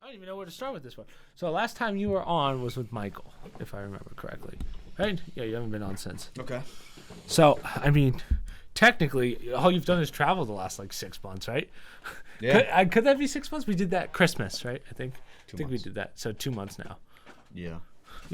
don't even know where to start with this one. So last time you were on was with Michael, if I remember correctly. Right? Yeah, you haven't been on since. Okay. So, I mean, technically, all you've done is travel the last, 6 months, right? Yeah. Could that be 6 months? We did that Christmas, right? I think we months. did that. So 2 months now. Yeah.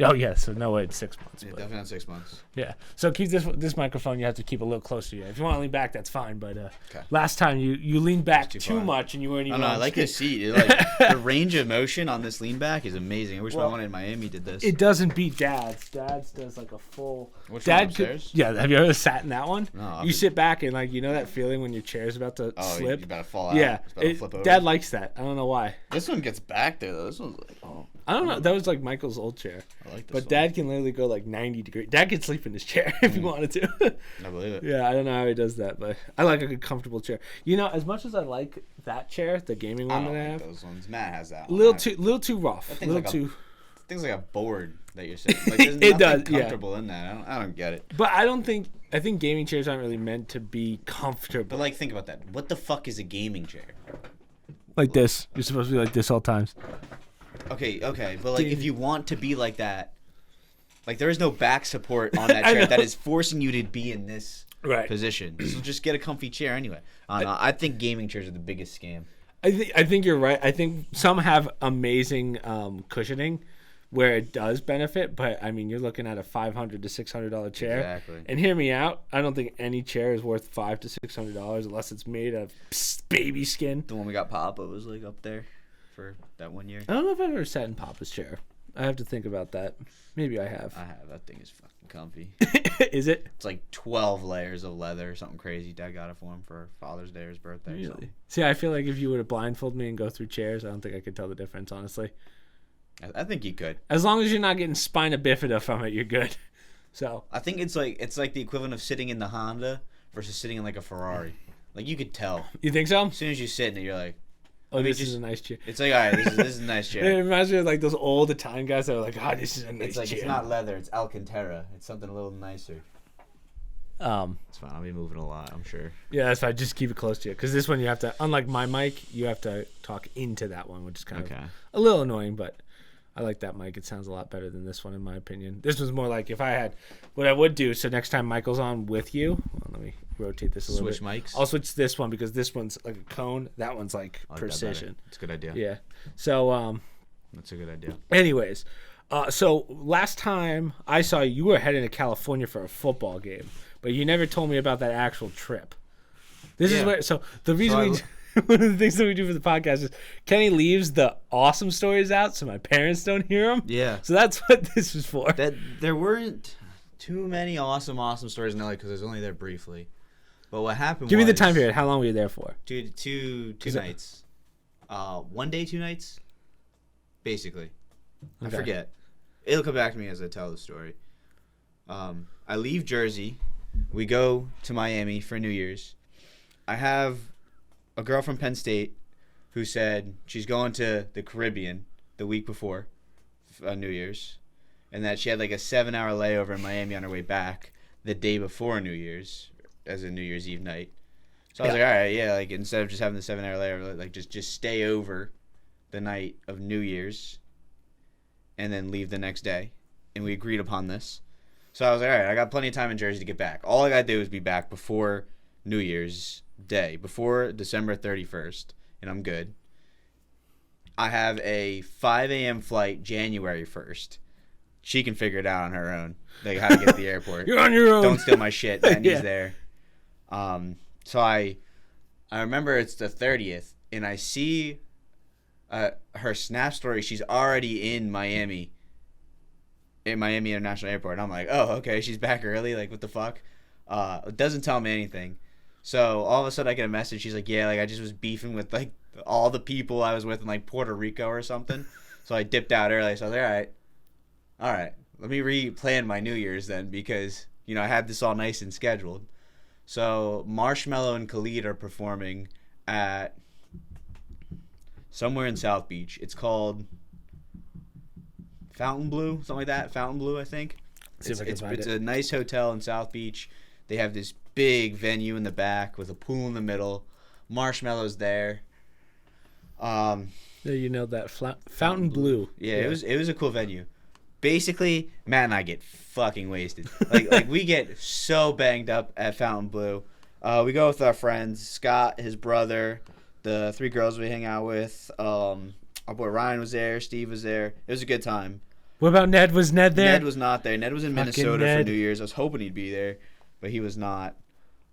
Oh, yeah. So no way it's 6 months. Yeah, but, definitely not 6 months. yeah. So keep this microphone. You have to keep a little closer to you. If you want to lean back, that's fine. But Okay. last time you leaned back too too far. much and you weren't I even. don't know. I on like screen. this seat. The range of motion on this lean back is amazing. I wish my one in Miami did this. It doesn't beat Dad's. Dad's does a full. Which Dad one, upstairs? Yeah. Have you ever sat in that one? No. You sit back and that feeling when your chair's about to Oh, slip. you're about to fall out. Yeah. It's about to flip over. Dad likes that. I don't know why. This one gets back there though. This one's I don't know. That was Michael's old chair. I like this But one. Dad can literally go 90 degrees. Dad could sleep in his chair if he wanted to. I believe it. Yeah, I don't know how he does that, but I like a good comfortable chair. As much as I like that chair, the gaming I one don't that I like have, those ones. Matt has that a one. little too rough. That A thing's little like too. Things like a board that you're sitting. There's It nothing does, yeah. comfortable in that. I don't get it. But I think gaming chairs aren't really meant to be comfortable. But think about that. What the fuck is a gaming chair? Like this. You're supposed to be like this all times. Okay, but if you want to be like that, there is no back support on that I chair know. that is forcing you to be in this Right. position. So just get a comfy chair anyway. I think gaming chairs are the biggest scam. I think you're right. I think some have amazing cushioning where it does benefit, but I mean you're looking at a $500 to $600 chair. Exactly. And hear me out. I don't think any chair is worth $500 to $600 unless it's made of baby skin. The one we got Papa was up there for that 1 year. I don't know if I've ever sat in Papa's chair. I have to think about that. Maybe I have. I have. That thing is fucking comfy. Is it? It's 12 layers of leather or something crazy. Dad got it for him for Father's Day or his birthday. Or something. See, I feel like if you were to blindfold me and go through chairs, I don't think I could tell the difference, honestly. I think you could. As long as you're not getting spina bifida from it, you're good. So I think it's like the equivalent of sitting in the Honda versus sitting in a Ferrari. You could tell. you think so? As soon as you sit in it, you're like, Oh, this is a nice chair. it's all right, this is a nice It chair. reminds me of those old Italian guys that are like, "Oh, this is a nice chair." It's not leather, it's Alcantara. It's something a little nicer. It's fine. I'll be moving a lot, I'm sure. Yeah, that's fine. Just keep it close to you, because this one you have to, unlike my mic, you have to talk into that one, which is kind of a little annoying, but I like that mic. It sounds a lot better than this one, in my opinion. This one's more like if I had, what I would do. So next time Michael's on with you, let me rotate this a little bit. Switch mics? I'll switch this one because this one's like a cone. That one's like I like precision. It's a good idea. Yeah. So That's a good idea. anyways, so last time I saw you, you were heading to California for a football game, but you never told me about that actual trip. This is where. So the reason one of the things that we do for the podcast is Kenny leaves the awesome stories out so my parents don't hear them. Yeah. So that's what this was for. That there weren't too many awesome stories in LA because I was only there briefly. But what happened Give me the was- time period. How long were you there for? Two nights. 1 day, 2 nights? Basically. I Okay. forget. It'll come back to me as I tell the story. I leave Jersey. We go to Miami for New Year's. I have a girl from Penn State who said she's going to the Caribbean the week before New Year's, and that she had a 7-hour layover in Miami on her way back the day before New Year's as a New Year's Eve night. So I was like, all right, yeah, instead of just having the 7-hour layover, just stay over the night of New Year's and then leave the next day. And we agreed upon this. So I was like, all right, I got plenty of time in Jersey to get back. All I got to do is be back before New Year's Day, before December 31st, and I'm good. I have a 5 a.m. flight January 1st. She can figure it out on her own. How to get to the airport. You're on your own. Don't steal my shit. Danny's Yeah. there. So I remember it's the 30th, and I see her Snap story. She's already in Miami International Airport. And I'm like, oh, okay, she's back early. What the fuck? It doesn't tell me anything. So all of a sudden I get a message. She's like, yeah, I just was beefing with all the people I was with in Puerto Rico or something. So I dipped out early. So I was like, all right, let me replan my New Year's then, because I had this all nice and scheduled. So Marshmello and Khalid are performing at somewhere in South Beach. It's called Fontainebleau, something like that. Fontainebleau, I think. It's a nice hotel in South Beach. They have this big venue in the back with a pool in the middle. Marshmello's there. Yeah, you know that Fountain Blue. Yeah, it was a cool venue. Basically, Matt and I get fucking wasted. Like we get so banged up at Fountain Blue. We go with our friends, Scott, his brother, the 3 girls we hang out with. Our boy Ryan was there, Steve was there. It was a good time. What about Ned? Was Ned there? Ned was not there. Ned was in Minnesota for New Year's. I was hoping he'd be there, but he was not.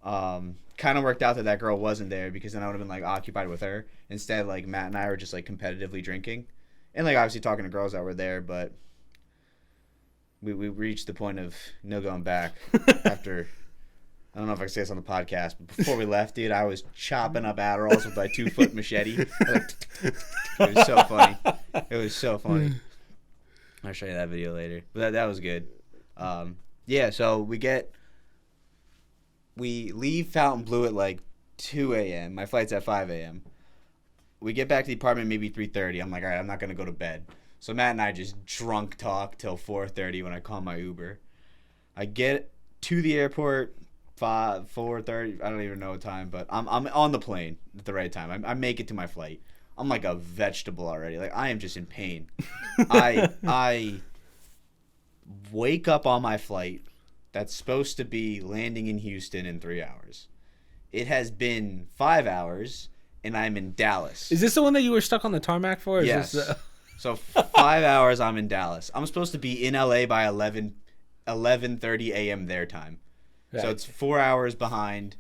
Kind of worked out that girl wasn't there because then I would have been like occupied with her. Instead, like Matt and I were just like competitively drinking, and like obviously talking to girls that were there, but we reached the point of no going back after. I don't know if I can say this on the podcast, but before we left, dude, I was chopping up Adderalls with my 2-foot machete. It was so funny. It was so funny. I'll show you that video later. But that was good. Yeah, so we leave Fountain Blue at like 2 a.m. My flight's at 5 a.m. We get back to the apartment maybe 3:30. I'm like, all right, I'm not going to go to bed. So Matt and I just drunk talk till 4:30 when I call my Uber. I get to the airport 4:30. I don't even know what time, but I'm on the plane at the right time. I make it to my flight. I'm like a vegetable already. Like I am just in pain. I wake up on my flight that's supposed to be landing in Houston in 3 hours. It has been 5 hours, and I'm in Dallas. Is this the one that you were stuck on the tarmac for? Yes. So 5 hours, I'm in Dallas. I'm supposed to be in LA by 11:30 a.m. their time. Right. So it's 4 hours behind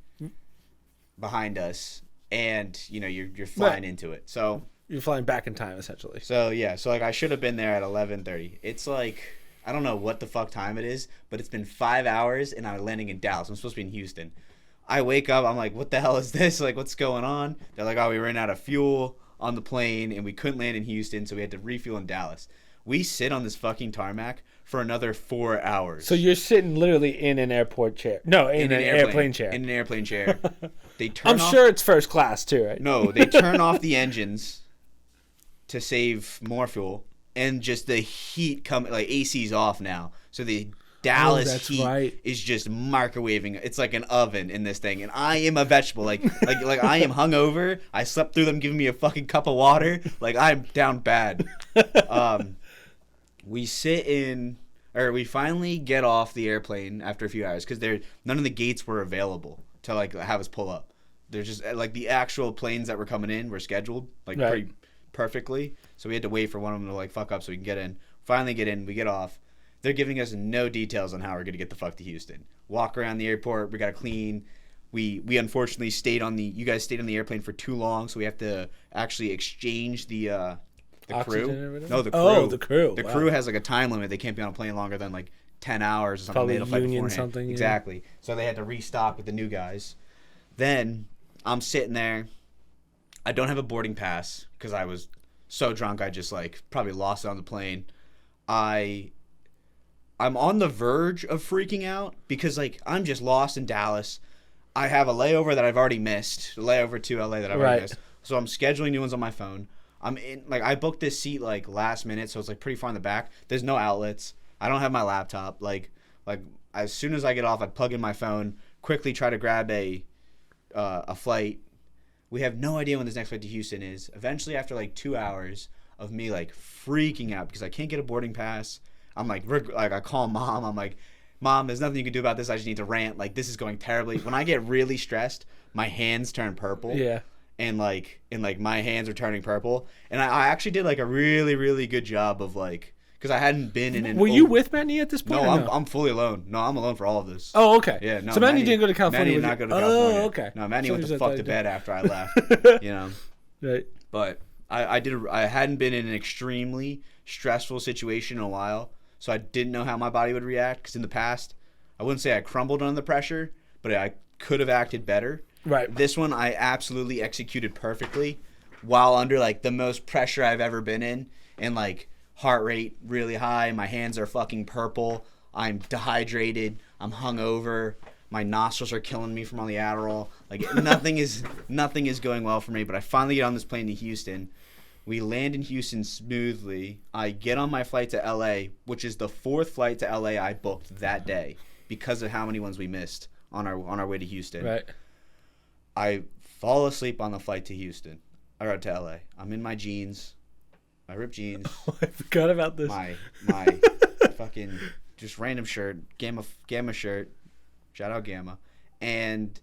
us, and you know you're flying into it. So you're flying back in time essentially. So yeah, so like I should have been there at 11:30. It's like I don't know what the fuck time it is, but it's been 5 hours and I'm landing in Dallas. I'm supposed to be in Houston. I wake up, I'm like, what the hell is this? Like, what's going on? They're like, oh, we ran out of fuel on the plane and we couldn't land in Houston, so we had to refuel in Dallas. We sit on this fucking tarmac for another 4 hours. So you're sitting literally in an airport chair. No, in an airplane chair. In an airplane chair. They turn I'm sure it's first class too, right? No, they turn off the engines to save more fuel. And just the heat coming, like AC's off now. So the Dallas heat is just microwaving. It's like an oven in this thing. And I am a vegetable. Like I am hungover. I slept through them giving me a fucking cup of water. Like I'm down bad. We finally get off the airplane after a few hours because none of the gates were available to like have us pull up. They're just like the actual planes that were coming in were scheduled like pretty perfectly. So we had to wait for one of them to like fuck up so we can get in. Finally get in. We get off. They're giving us no details on how we're going to get the fuck to Houston. Walk around the airport. We got to clean. We unfortunately you guys stayed on the airplane for too long, so we have to actually exchange the crew. No, the crew. Oh, the crew. The crew has like a time limit. They can't be on a plane longer than like 10 hours or something. Probably union something. Yeah. Exactly. So they had to restock with the new guys. Then I'm sitting there. I don't have a boarding pass because I was so drunk I just like probably lost it on the plane. I'm on the verge of freaking out because like I'm just lost in Dallas. I have a layover that I've already missed, a layover to LA that I've already missed. So I'm scheduling new ones on my phone. I'm in like I booked this seat like last minute, so it's like pretty far in the back. There's no outlets. I don't have my laptop. Like as soon as I get off, I plug in my phone, quickly try to grab a flight. We have no idea when this next flight to Houston is. Eventually, after like 2 hours of me like freaking out because I can't get a boarding pass, I'm like I call mom. I'm like, Mom, there's nothing you can do about this. I just need to rant. Like this is going terribly. When I get really stressed, my hands turn purple. Yeah. And my hands are turning purple. And I actually did like a really really good job of like. Because I hadn't been in an... Were you with Manny at this point? No, I'm fully alone. No, I'm alone for all of this. Oh, okay. Yeah, no. So Manny didn't go to California. Manny did not go to California. Oh, okay. No, Manny went the fuck to bed after I left. You know. Right. But I hadn't been in an extremely stressful situation in a while, so I didn't know how my body would react. Because in the past, I wouldn't say I crumbled under the pressure, but I could have acted better. Right. This one I absolutely executed perfectly, while under like the most pressure I've ever been in, and like. Heart rate really high. My hands are fucking purple. I'm dehydrated. I'm hungover. My nostrils are killing me from all the Adderall. Like nothing is going well for me. But I finally get on this plane to Houston. We land in Houston smoothly. I get on my flight to LA, which is the 4th flight to LA I booked that day because of how many ones we missed on our way to Houston. Right. I fall asleep on the flight to Houston. Or to LA. I'm in my jeans. my ripped jeans. I forgot about this. My fucking just random shirt, Gamma shirt. Shout out Gamma. And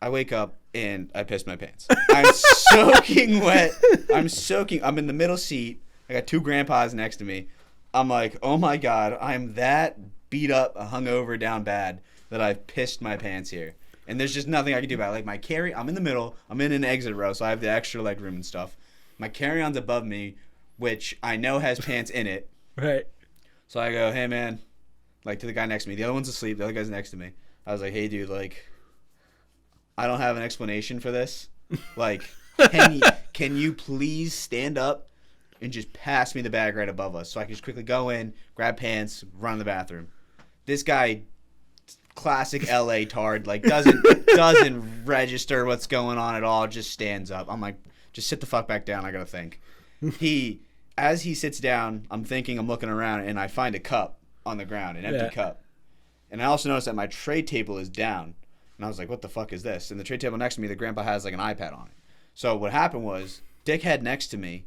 I wake up and I piss my pants. I'm soaking wet. I'm in the middle seat. I got two grandpas next to me. I'm like, oh my God, I'm that beat up, hungover, down bad that I've pissed my pants here. And there's just nothing I can do about it. Like my I'm in the middle. I'm in an exit row, so I have the extra leg room and stuff. My carry-on's above me, which I know has pants in it. Right. So I go, hey man, like to the guy next to me. The other one's asleep. The other guy's next to me. I was like, hey dude, like, I don't have an explanation for this. Like, can you please stand up and just pass me the bag right above us so I can just quickly go in, grab pants, run to the bathroom. This guy, classic LA tard, like doesn't register what's going on at all, just stands up. I'm like, just sit the fuck back down, I gotta think. As he sits down, I'm looking around, and I find a cup on the ground, an empty cup. And I also noticed that my tray table is down. And I was like, what the fuck is this? And the tray table next to me, the grandpa has like an iPad on it. So what happened was, dickhead next to me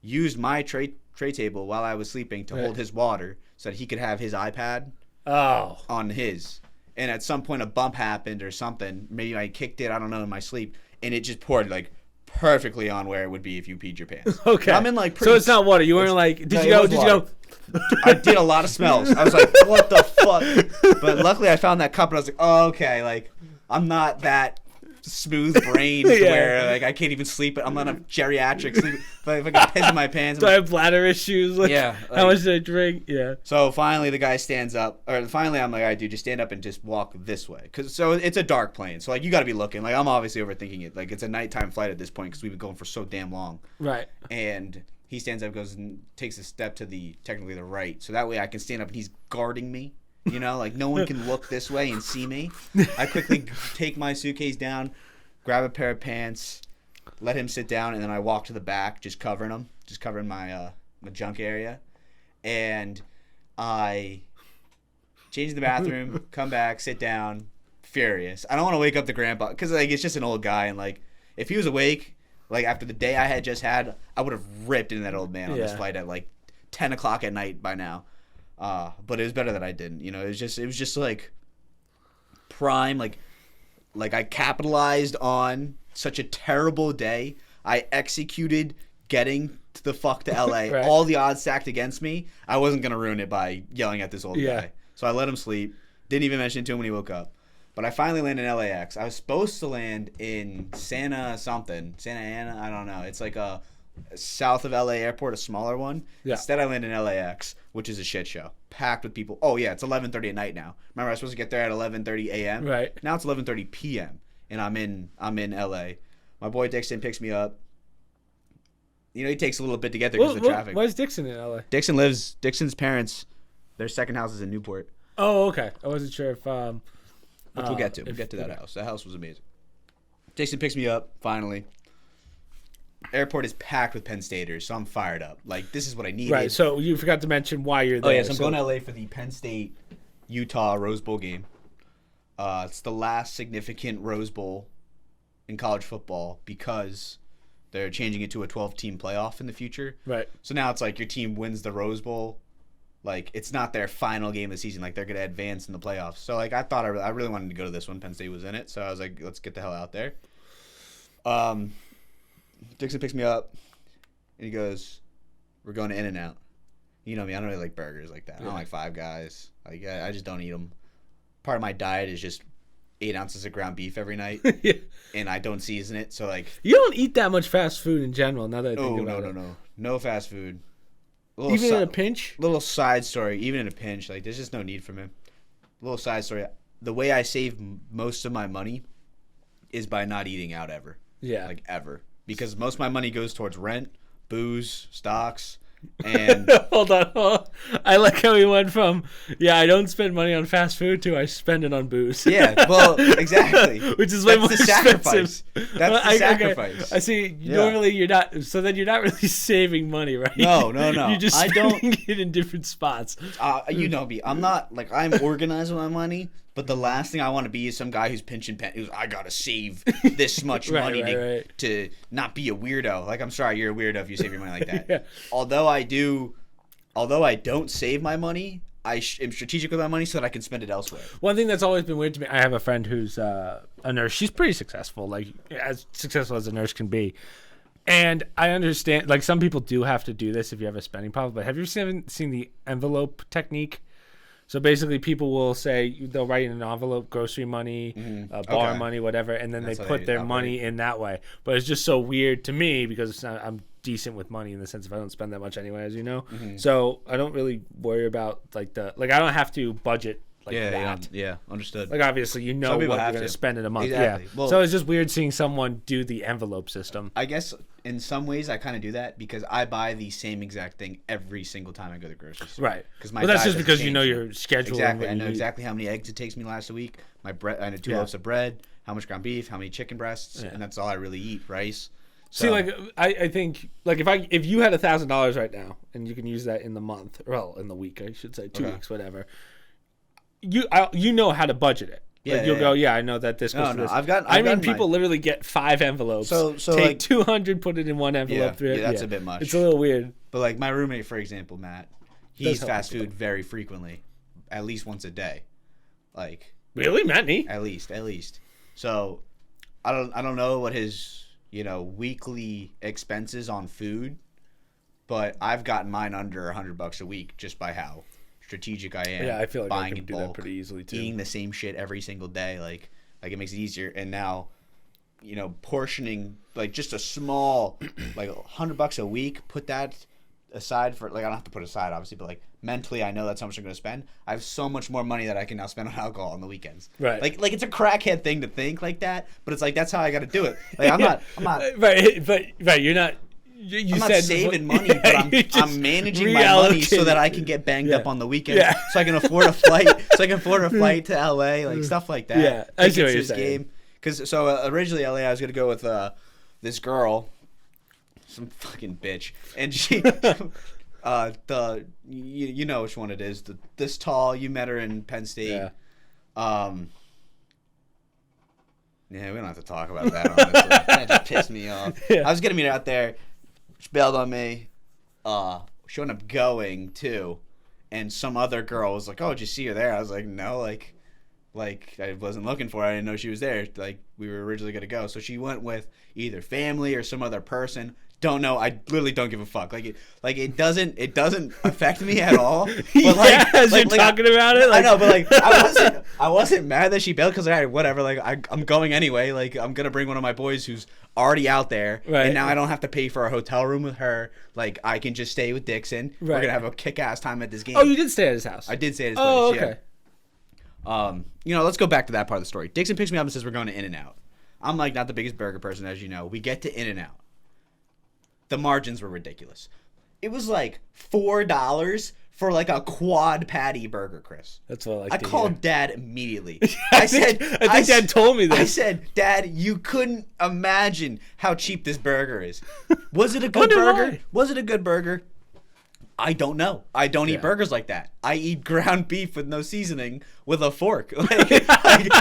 used my tray table while I was sleeping to hold his water so that he could have his iPad on his. And at some point a bump happened or something. Maybe I kicked it, I don't know, in my sleep. And it just poured like perfectly on where it would be if you peed your pants. Okay. And I'm in like so it's not water. You weren't like, did you go? I did a lot of smells. I was like, what the fuck? But luckily I found that cup and I was like, oh, okay, like I'm not that smooth brained where like I can't even sleep. I'm not a geriatric sleep. But if I can piss in my pants. Do I have bladder issues? Like, yeah. Like, how much did I drink? Yeah. So finally the guy stands up, or finally I'm like, all right, dude, just stand up and just walk this way. So it's a dark plane. So like you got to be looking. Like I'm obviously overthinking it. Like it's a nighttime flight at this point because we've been going for so damn long. Right. And he stands up, goes and takes a step to technically the right. So that way I can stand up and he's guarding me. You know, like no one can look this way and see me. I quickly take my suitcase down, grab a pair of pants, let him sit down, and then I walk to the back, just covering my junk area. And I change in the bathroom, come back, sit down, furious. I don't want to wake up the grandpa because like it's just an old guy, and like if he was awake, like after the day I had just had, I would have ripped into that old man on this flight at like 10 o'clock at night by now. But it was better that I didn't. You know, it was just like prime, like I capitalized on such a terrible day. I executed getting to the fuck to LA. Right. All the odds stacked against me. I wasn't gonna ruin it by yelling at this old guy. So I let him sleep. Didn't even mention it to him when he woke up. But I finally landed in LAX. I was supposed to land in Santa Ana, I don't know. It's like a south of LA airport, a smaller one. Yeah. Instead, I landed in LAX, which is a shit show. Packed with people. Oh, yeah, it's 11:30 at night now. Remember, I was supposed to get there at 11:30 a.m.? Right. Now it's 11:30 p.m., and I'm in LA. My boy Dixon picks me up. You know, he takes a little bit to get there because of the traffic. Why is Dixon in LA? Dixon's parents, their second house is in Newport. Oh, okay. I wasn't sure if... Which we'll get to. We'll get to that house. That house was amazing. Dixon picks me up, finally. Airport is packed with Penn Staters, so I'm fired up. Like, this is what I needed. Right, so you forgot to mention why you're there. Oh, yes, I'm going to LA for the Penn State-Utah Rose Bowl game. It's the last significant Rose Bowl in college football because they're changing it to a 12-team playoff in the future. Right. So now it's like your team wins the Rose Bowl. Like, it's not their final game of the season. Like, they're going to advance in the playoffs. So, like, I thought I really wanted to go to this one. Penn State was in it. So I was like, let's get the hell out there. Dixon picks me up, and he goes, we're going to In-N-Out. You know me, I don't really like burgers like that. I don't like Five Guys. Like, I just don't eat them. Part of my diet is just 8 ounces of ground beef every night, and I don't season it. So, like... You don't eat that much fast food in general, now that I think about it. No fast food. Even in a pinch? Little side story. Even in a pinch. Like, there's just no need for me. Little side story. The way I save most of my money is by not eating out ever. Yeah. Like, ever. Because most of my money goes towards rent, booze, stocks, and... Hold on. I like how we went from, I don't spend money on fast food to I spend it on booze. Yeah, well, exactly. Which is way more expensive. That's the sacrifice. Okay. I see. Normally you're not, so then you're not really saving money, right? No. You're just spending it in different spots. You know me. I'm not, like, I'm organized with my money, But the last thing I want to be is some guy who's pinching pen. Who's I gotta save this much money to not be a weirdo. Like, I'm sorry, you're a weirdo if you save your money like that. Yeah. Although I don't save my money, I am strategic with my money so that I can spend it elsewhere. One thing that's always been weird to me, I have a friend who's a nurse. She's pretty successful, like as successful as a nurse can be. And I understand, like some people do have to do this if you have a spending problem. But have you seen the envelope technique? So basically, people will say they'll write in an envelope grocery money, bar money, whatever, and then they put their money in that way. But it's just so weird to me because I'm decent with money in the sense of I don't spend that much anyway, as you know. So I don't really worry about I don't have to budget that. Yeah, understood. Like obviously you know what you're going to spend in a month. Exactly. Yeah. Well, so it's just weird seeing someone do the envelope system. I guess in some ways I kind of do that because I buy the same exact thing every single time I go to the grocery store. Right. But that's just because you know your schedule. Exactly. I know exactly how many eggs it takes me last week. My bread. I know 2 loaves of bread. How much ground beef? How many chicken breasts? And that's all I really eat. Rice. So, see, I think if you had $1,000 right now and you can use that in the month, in the week I should say, 2 weeks, whatever. You know how to budget it. Yeah, you'll go. Yeah, I know that this goes to this. I mean, people literally get 5 envelopes. So take 200, put it in one envelope. Yeah, that's a bit much. It's a little weird. But like my roommate, for example, Matt, he eats fast food very frequently, at least once a day. Like really, Matt? At least. So I don't know what his weekly expenses on food, but I've gotten mine under $100 a week just by how strategic I am. Yeah, I feel like buying I can in do bulk, that pretty easily too. Eating the same shit every single day, like it makes it easier. And now, portioning just a small, $100 a week. Put that aside for I don't have to put aside obviously, but mentally I know that's how much I'm going to spend. I have so much more money that I can now spend on alcohol on the weekends. Right. Like it's a crackhead thing to think like that, but it's that's how I got to do it. I'm not. Right. You're not. I'm not saving money, but I'm managing my money so that I can get banged up on the weekends, so I can afford a flight, to LA, stuff like that. Yeah, I see what you're saying. Because originally LA, I was gonna go with this girl, some fucking bitch, and she, you know which one it is, this tall. You met her in Penn State. Yeah. Yeah, we don't have to talk about that. Honestly, that just pissed me off. Yeah. I was gonna meet her out there. She bailed on me. She ended up going too, and some other girl was like, "Oh, did you see her there?" I was like, "No, like I wasn't looking for her. I didn't know she was there. We were originally gonna go." So she went with either family or some other person. Don't know. I literally don't give a fuck. It doesn't affect me at all. But as you're talking about it, I know, but I wasn't mad that she bailed because whatever. I'm going anyway. I'm gonna bring one of my boys who's already out there, right. And now I don't have to pay for a hotel room with her. I can just stay with Dixon. Right. We're gonna have a kick-ass time at this game. Oh, you did stay at his house. I did stay at his place. Oh, okay. Yeah. Let's go back to that part of the story. Dixon picks me up and says we're going to In-N-Out. I'm not the biggest burger person, as you know. We get to In-N-Out. The margins were ridiculous. It was $4 for a quad patty burger, Chris. That's what I called Dad immediately. I think Dad told me this. I said, "Dad, you couldn't imagine how cheap this burger is. Was it a good burger? Why? Was it a good burger? I don't know. I don't eat burgers like that. I eat ground beef with no seasoning with a fork.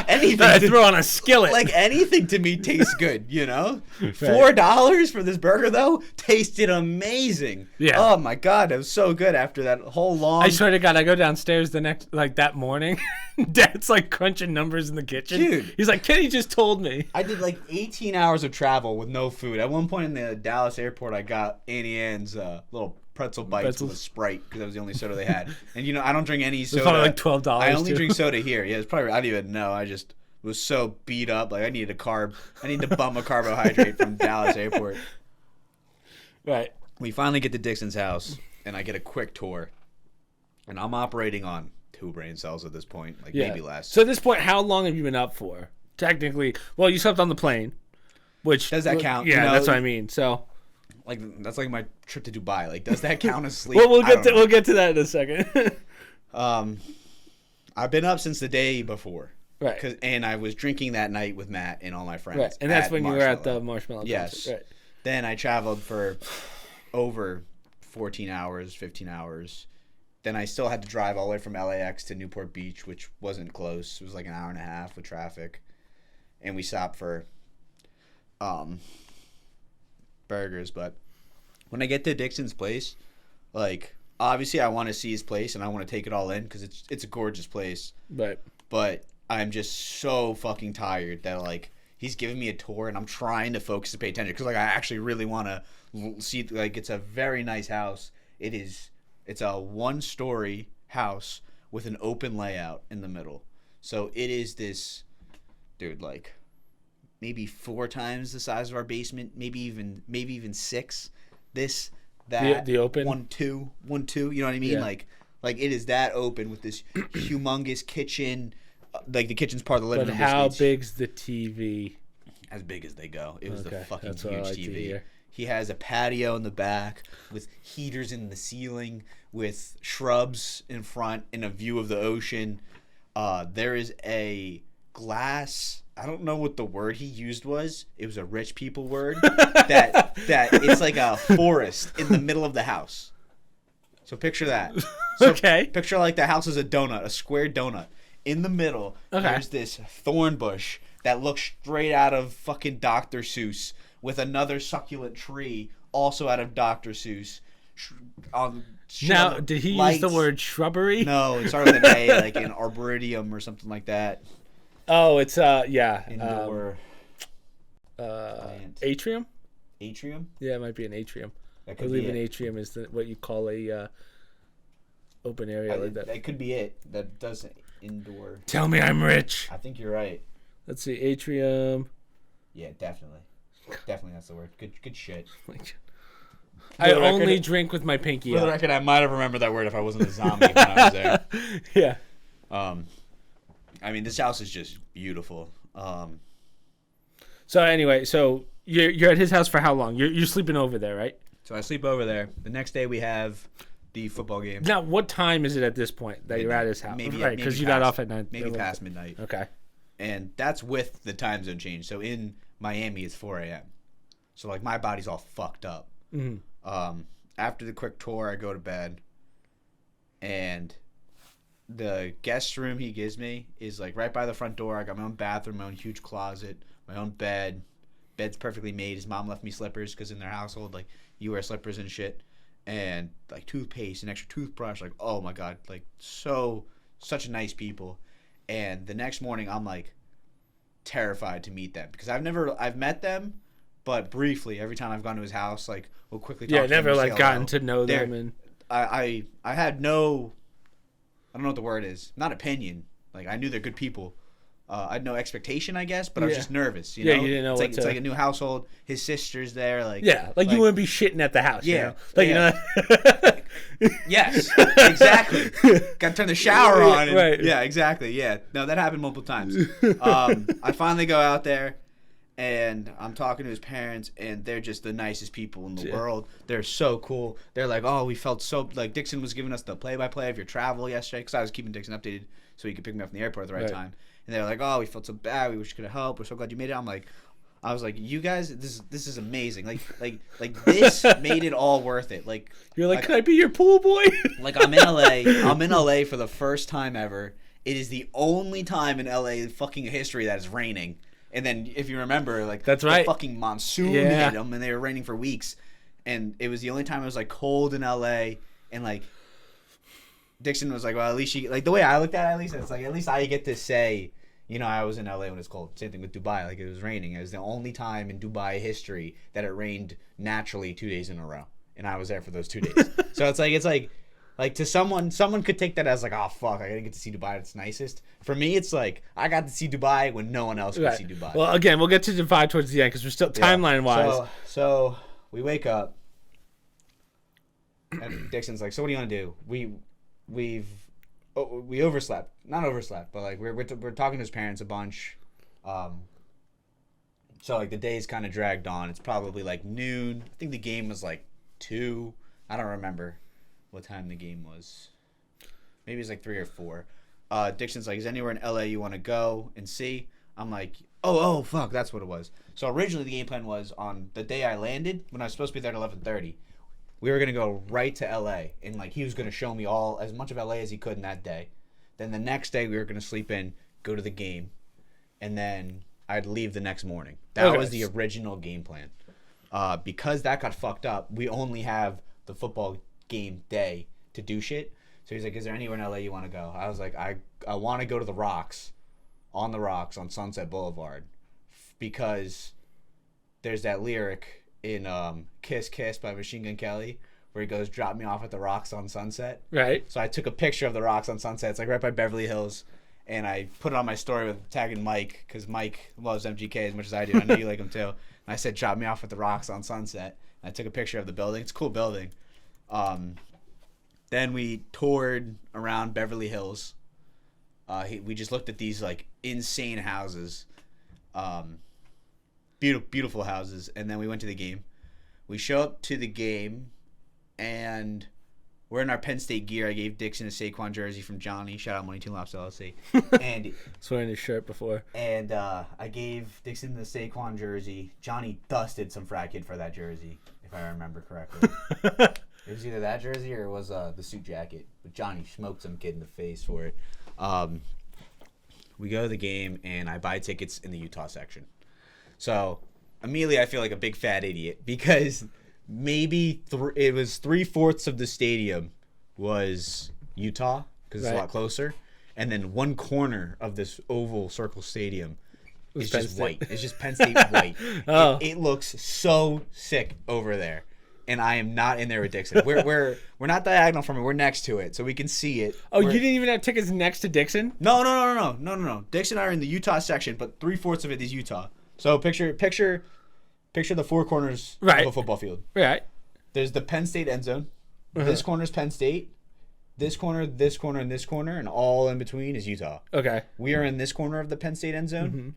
Anything. I throw on a skillet. Anything to me tastes good, $4 for this burger, though, tasted amazing. Yeah. Oh, my God. It was so good after that whole long... I swear to God, I go downstairs the next, that morning. Dad's, crunching numbers in the kitchen. Dude. He's like, Kenny just told me. I did, 18 hours of travel with no food. At one point in the Dallas airport, I got Annie Ann's little... pretzel bites with a Sprite because that was the only soda they had. And I don't drink any soda. It's probably $12. I only drink soda here. Yeah, it's probably I don't even know. I just was so beat up. I needed I need to bump a carbohydrate from Dallas airport. Right. We finally get to Dixon's house and I get a quick tour. And I'm operating on 2 brain cells at this point, maybe less. So at this point, how long have you been up for? Technically, well, you slept on the plane, which does that count? Yeah, that's what I mean. So that's my trip to Dubai. Does that count as sleep? Well, we'll get to that in a second. I've been up since the day before. Right. And I was drinking that night with Matt and all my friends. Right. And that's when you were at the Marshmallow Yes. concert. Right. Then I traveled for over 14 hours, 15 hours. then I still had to drive all the way from LAX to Newport Beach, which wasn't close. It was like an hour and a half with traffic. And we stopped for burgers. But when I get to Dixon's place, like, obviously I want to see his place and I want to take it all in because it's a gorgeous place. Right. But I'm just so fucking tired that, like, he's giving me a tour and I'm trying to focus and pay attention because, like, I actually really want to see, like, it's a very nice house. It's a 1-story house with an open layout in the middle. So it is this, dude, like, maybe 4 times the size of our basement, maybe even 6. The open 1, 2, you know what I mean? Yeah. Like it is that open with this humongous kitchen. Like, the kitchen's part of the living room. But how big's the TV? As big as they go. It was the fucking That's huge TV. He has a patio in the back with heaters in the ceiling, with shrubs in front and a view of the ocean. There is a glass. I don't know what the word he used was. It was a rich people word. that it's like a forest in the middle of the house. So picture that. So okay. Picture like the house is a donut, a square donut. In the middle, there's this thorn bush that looks straight out of fucking Dr. Seuss, with another succulent tree also out of Dr. Seuss. Now, did he use the word shrubbery? No, it started with an A, like an arboretum or something like that. Oh, it's yeah. Indoor. Atrium. Atrium. Yeah, it might be an atrium. I That could believe be an it. atrium is what you call a open area like that. That could be it. That does indoor. Tell me I'm rich. I think you're right. Let's see, atrium. Yeah, definitely. Definitely, that's the word. Good shit. I only drink with my pinky For the out. record, I might have remembered that word if I wasn't a zombie when I was there. Yeah. I mean, this house is just beautiful. So anyway, so you're at his house for how long? You're sleeping over there, right? So I sleep over there. The next day we have the football game. Now, what time is it at this point that you're at his house? Maybe, right, because you got off at 9. Maybe past midnight. Okay. And that's with the time zone change. So in Miami, it's 4 a.m. So, like, my body's all fucked up. Mm-hmm. After the quick tour, I go to bed. And the guest room he gives me is, like, right by the front door. I got my own bathroom, my own huge closet, my own bed. Bed's perfectly made. His mom left me slippers because in their household, like, you wear slippers and shit. And, like, toothpaste, an extra toothbrush. Like, oh, my God. Like, such nice people. And the next morning, I'm, like, terrified to meet them. Because I've met them, but briefly. Every time I've gone to his house, like, we'll quickly talk to them. Yeah, never, like, gotten to know them. And I had no, I don't know what the word is. Not opinion. Like, I knew they're good people. I had no expectation, I guess, but I was just nervous. You know? You didn't know it's like a new household. His sister's there. Like, like you wouldn't be shitting at the house. Yeah. You know? Like, you know. Yes, exactly. Got to turn the shower on. And, right. Yeah, exactly. Yeah. No, that happened multiple times. I finally go out there, and I'm talking to his parents, and they're just the nicest people in the world. They're so cool. They're like, oh, we felt so, like, Dixon was giving us the play-by-play of your travel yesterday, because I was keeping Dixon updated so he could pick me up from the airport at the right time. And they're like, oh, we felt so bad. We wish we could have helped. We're so glad you made it. I was like, you guys, this is amazing. Like this made it all worth it. Like, you're like, can I be your pool boy? Like, I'm in LA. I'm in LA for the first time ever. It is the only time in LA fucking history that is raining. And then, if you remember, like, that's right, the fucking monsoon hit them, and they were raining for weeks. And it was the only time it was, like, cold in LA. And, like, Dixon was like, well, at least she, like, the way I looked at it, at least, it's like, at least I get to say, you know, I was in LA when it's cold. Same thing with Dubai. Like, it was raining. It was the only time in Dubai history that it rained naturally 2 days in a row. And I was there for those 2 days. So it's like to someone could take that as like, oh, fuck, I didn't get to see Dubai. It's nicest. For me, it's like, I got to see Dubai when no one else could see Dubai. Well, again, we'll get to Dubai towards the end because we're still timeline-wise. So we wake up. And Dixon's like, so what do you want to do? We overslept. Not overslept, but like we're talking to his parents a bunch. So like the day's kind of dragged on. It's probably like noon. I think the game was like 2. I don't remember what time the game was. Maybe it's like 3 or 4. Dixon's like, is anywhere in LA you want to go and see? I'm like, oh fuck, that's what it was. So originally the game plan was on the day I landed, when I was supposed to be there at 11:30. we were gonna go right to LA, and like he was gonna show me all as much of LA as he could in that day. Then the next day we were gonna sleep in, go to the game, and then I'd leave the next morning. That was the original game plan. Because that got fucked up, we only have the football game day to do shit. So he's like, "Is there anywhere in LA you want to go?" I was like, "I want to go to the Rocks on Sunset Boulevard, because there's that lyric in Kiss Kiss by Machine Gun Kelly where he goes, 'Drop me off at the Rocks on Sunset.'" Right. So I took a picture of the Rocks on Sunset. It's like right by Beverly Hills. And I put it on my story with tagging Mike, because Mike loves MGK as much as I do. I know you like him too. And I said, "Drop me off at the Rocks on Sunset." And I took a picture of the building. It's a cool building. Then we toured around Beverly Hills. We just looked at these like insane houses, beautiful houses. And then we went to the game. We show up to the game, and we're in our Penn State gear. I gave Dixon a Saquon jersey from Johnny. Shout out Money Team Laps LLC. And He's wearing his shirt before. And I gave Dixon the Saquon jersey. Johnny dusted some frat kid for that jersey, if I remember correctly. It was either that jersey or it was the suit jacket. But Johnny smoked some kid in the face for it. We go to the game, and I buy tickets in the Utah section. So immediately I feel like a big fat idiot, because maybe it was 3/4 of the stadium was Utah, because it's a lot closer, and then one corner of this oval circle stadium is just white. It's just Penn State white. It looks so sick over there, and I am not in there with Dixon. We're not diagonal from it. We're next to it, so we can see it. Oh, you didn't even have tickets next to Dixon? No. Dixon and I are in the Utah section, but 3/4 of it is Utah. So picture the four corners of a football field. Right. There's the Penn State end zone. This corner is Penn State. This corner, and this corner, and all in between is Utah. Okay. We are in this corner of the Penn State end zone. Mm-hmm.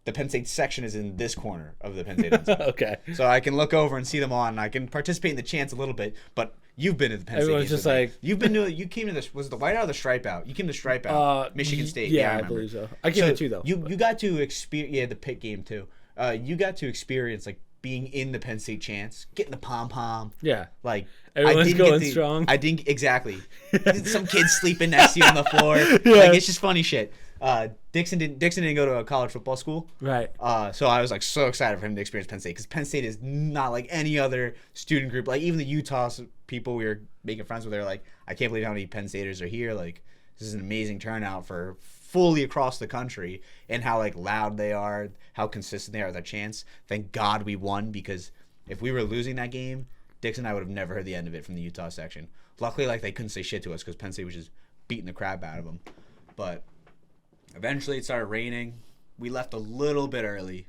The Penn State section is in this corner of the Penn State end zone. Okay. So I can look over and see them all, and I can participate in the chants a little bit. But you've been to the Penn State. Everyone's just like, you've been to. You came to this. Was it the whiteout or the stripe out? You came to stripe out. Michigan State. Yeah, I believe so. I came to two though. You got to experience. Yeah, the pit game too. You got to experience like being in the Penn State chants, getting the pom pom. Yeah. Like everyone's going strong. I think exactly. Some kids sleeping next to you on the floor. Yeah. Like it's just funny shit. Dixon didn't go to a college football school. Right. So I was like so excited for him to experience Penn State, because Penn State is not like any other student group. Like even the Utah people we were making friends with, they're like, "I can't believe how many Penn Staters are here. Like this is an amazing turnout for fully across the country, and how like loud they are, how consistent they are with their chants. Thank God we won, because if we were losing that game, Dixon and I would have never heard the end of it from the Utah section. Luckily, like they couldn't say shit to us, because Penn State was just beating the crap out of them. But eventually it started raining. We left a little bit early,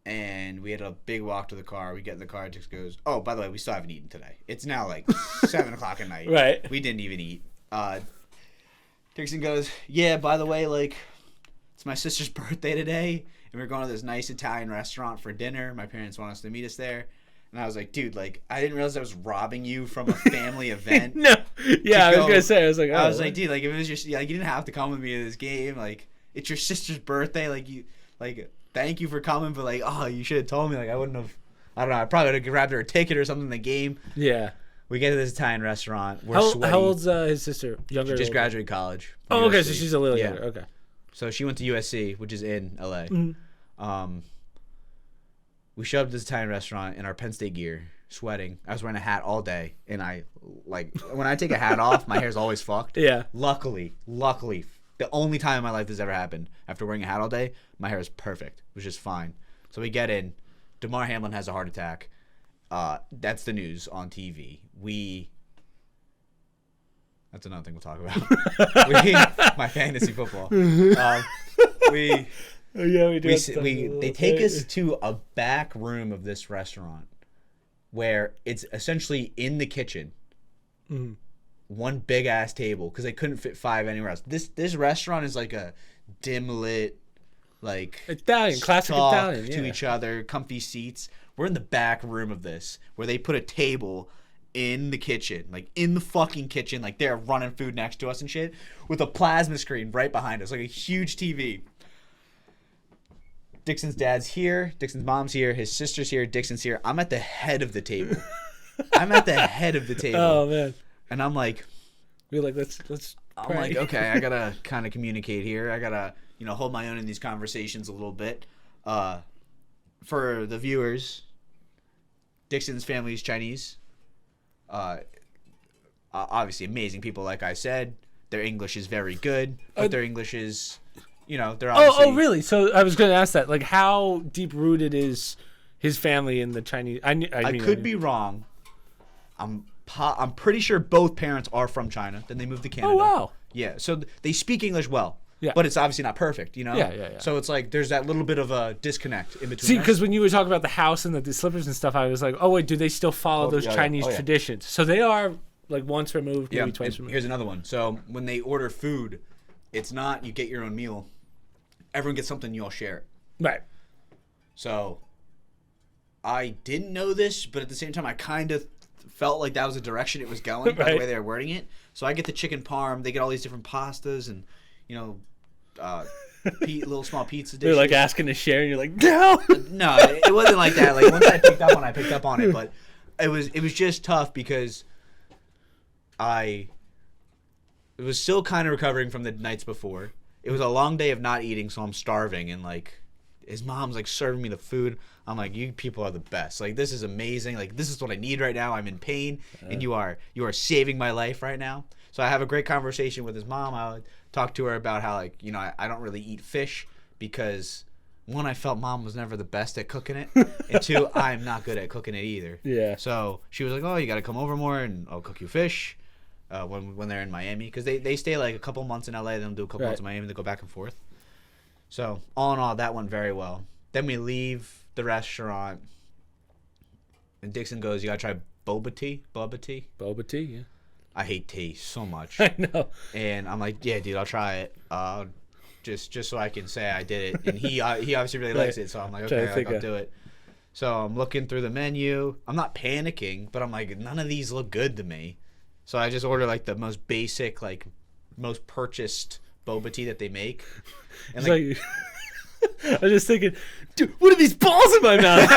and we had a big walk to the car. We get in the car, Dix goes, "Oh, by the way, we still haven't eaten today. It's now like 7 o'clock at night. Right. We didn't even eat." Dixon goes, "Yeah, by the way, like, it's my sister's birthday today, and we're going to this nice Italian restaurant for dinner. My parents want us to meet us there." And I was like, "Dude, like, I didn't realize I was robbing you from a family event." No. Yeah, I was going to say, I was like, "Dude, like, if it was just, like, you didn't have to come with me to this game. Like, it's your sister's birthday. Like, thank you for coming, but, like, oh, you should have told me. Like, I wouldn't have, I don't know, I probably would have grabbed her a ticket or something in the game." Yeah. We get to this Italian restaurant. We're sweaty. How old's his sister? Younger? She just graduated college. Oh, okay, so she's a little younger. Okay. So she went to USC, which is in LA. Mm-hmm. We showed up to this Italian restaurant in our Penn State gear, sweating. I was wearing a hat all day, and I, like, when I take a hat off, my hair's always fucked. Yeah. Luckily, the only time in my life this ever happened, after wearing a hat all day, my hair is perfect. It was just fine. So we get in. DeMar Hamlin has a heart attack. That's the news on TV. That's another thing we'll talk about. My fantasy football. We do. They take us to a back room of this restaurant where it's essentially in the kitchen. Mm-hmm. One big ass table, because they couldn't fit 5 anywhere else. This restaurant is like a dim lit, like Italian, classic Italian, to each other, comfy seats. We're in the back room of this, where they put a table in the kitchen, like in the fucking kitchen, like they're running food next to us and shit, with a plasma screen right behind us, like a huge TV. Dixon's dad's here, Dixon's mom's here, his sister's here, Dixon's here. I'm at the head of the table. I'm at the head of the table. Oh man. And I'm like, we're like, let's. I'm pray. like, okay, I gotta kind of communicate here. I gotta, hold my own in these conversations a little bit. For the viewers, Dixon's family is Chinese. Obviously amazing people, like I said. Their English is very good, but their English is, they're obviously... Oh, really? So I was going to ask that. Like, how deep-rooted is his family in the Chinese... I could be wrong. I'm pretty sure both parents are from China. Then they moved to Canada. Oh, wow. Yeah, so they speak English well. Yeah. But it's obviously not perfect, Yeah. So it's like there's that little bit of a disconnect in between. See, because when you were talking about the house and the slippers and stuff, I was like, oh, wait, do they still follow those Chinese traditions? So they are... like once removed, maybe twice removed. Here's another one. So when they order food, it's not you get your own meal. Everyone gets something, you all share it. Right. So I didn't know this, but at the same time, I kind of felt like that was the direction it was going by the way they were wording it. So I get the chicken parm. They get all these different pastas and, little small pizza dishes. They're like asking to share, and you're like, no. No, it wasn't like that. Like once I picked up on it, but it was just tough because I was still kind of recovering from the nights before. It was a long day of not eating, so I'm starving. And, like, his mom's, like, serving me the food. I'm like, you people are the best. Like, this is amazing. Like, this is what I need right now. I'm in pain, and you are saving my life right now. So I have a great conversation with his mom. I talk to her about how, like, I don't really eat fish because... one, I felt mom was never the best at cooking it. And two, I'm not good at cooking it either. Yeah. So she was like, oh, you got to come over more and I'll cook you fish when they're in Miami. Because they stay like a couple months in LA. Then do a couple months in Miami. They go back and forth. So all in all, that went very well. Then we leave the restaurant. And Dixon goes, you got to try boba tea? Boba tea? Boba tea, yeah. I hate tea so much. I know. And I'm like, yeah, dude, I'll try it. Just so I can say I did it. And he obviously really likes it, so I'm like, okay, I'll do it. So I'm looking through the menu. I'm not panicking, but I'm like, none of these look good to me. So I just order like the most basic, like most purchased boba tea that they make. And like, I was just thinking, dude, what are these balls in my mouth?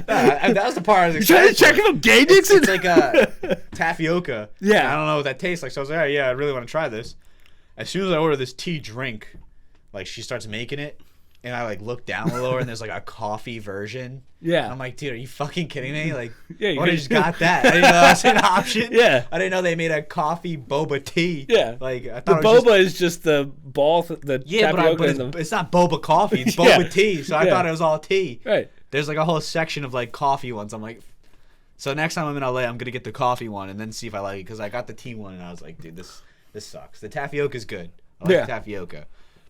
that was the part I was excited trying to check if I'm gay, Dixon? It's like a tapioca. Yeah. I don't know what that tastes like. So I was like, yeah, I really want to try this. As soon as I order this tea drink, like she starts making it, and I like look down a little, and there's like a coffee version. Yeah. And I'm like, dude, are you fucking kidding me? Like, yeah, I just got that. I didn't know that was an option. Yeah. I didn't know they made a coffee boba tea. Yeah. Like I the thought boba is just the ball, the tapioca. But it's not boba coffee. It's boba tea. So I thought it was all tea. Right. There's like a whole section of like coffee ones. I'm like, so next time I'm in LA, I'm gonna get the coffee one and then see if I like it because I got the tea one and I was like, dude, this sucks. The tapioca's good. I like tapioca,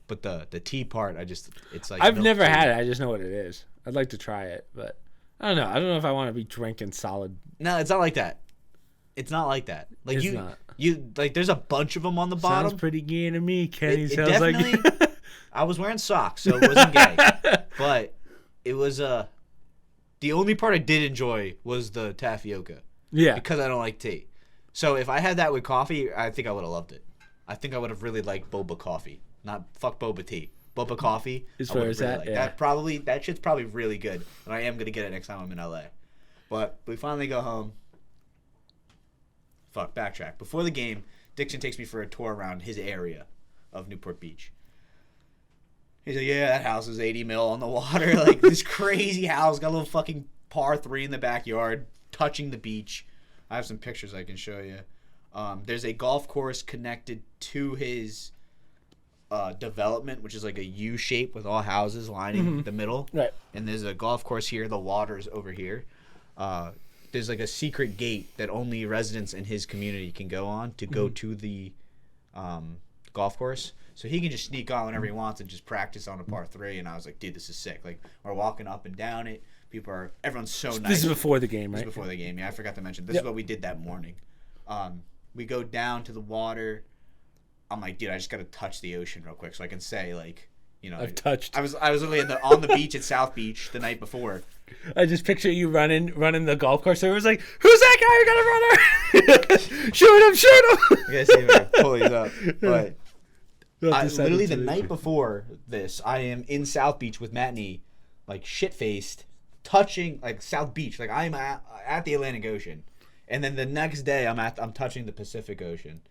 but the tea part, it's like I've never had it. I just know what it is. I'd like to try it, but I don't know. I don't know if I want to be drinking solid. No, it's not like that. It's not like that. Like it's you like. There's a bunch of them on the bottom. Sounds pretty gay to me, Kenny. It sounds definitely. like. I was wearing socks, so it wasn't gay. But it was the only part I did enjoy was the tapioca. Yeah. Because I don't like tea. So if I had that with coffee, I think I would have loved it. I think I would have really liked boba coffee. Not fuck boba tea. Boba coffee. Is where it's at. Yeah. That shit's probably really good. And I am gonna get it next time I'm in LA. But we finally go home. Backtrack. Before the game, Dixon takes me for a tour around his area of Newport Beach. He's like, yeah, that house is 80 mil on the water. Like this crazy house, got a little fucking par 3 in the backyard, touching the beach. I have some pictures I can show you. There's a golf course connected to his development, which is like a U shape with all houses lining the middle. Right. And there's a golf course here. The water's over here. There's like a secret gate that only residents in his community can go on to go to the golf course. So he can just sneak on whenever he wants and just practice on a par 3. And I was like, dude, this is sick. Like, we're walking up and down it. Everyone's so nice. This is before the game, right? This is before the game. Yeah, I forgot to mention. This is what we did that morning. We go down to the water. I'm like, dude, I just got to touch the ocean real quick so I can say, like, I've touched. I was literally on the beach at South Beach the night before. I just picture you running the golf course. So it was like, who's that guy who got a runner? Shoot him! I guess see if I can pull these up. But the night before this, I am in South Beach with Matney, like shit-faced, touching like South Beach. Like I'm at the Atlantic Ocean, and then the next day I'm touching the Pacific Ocean.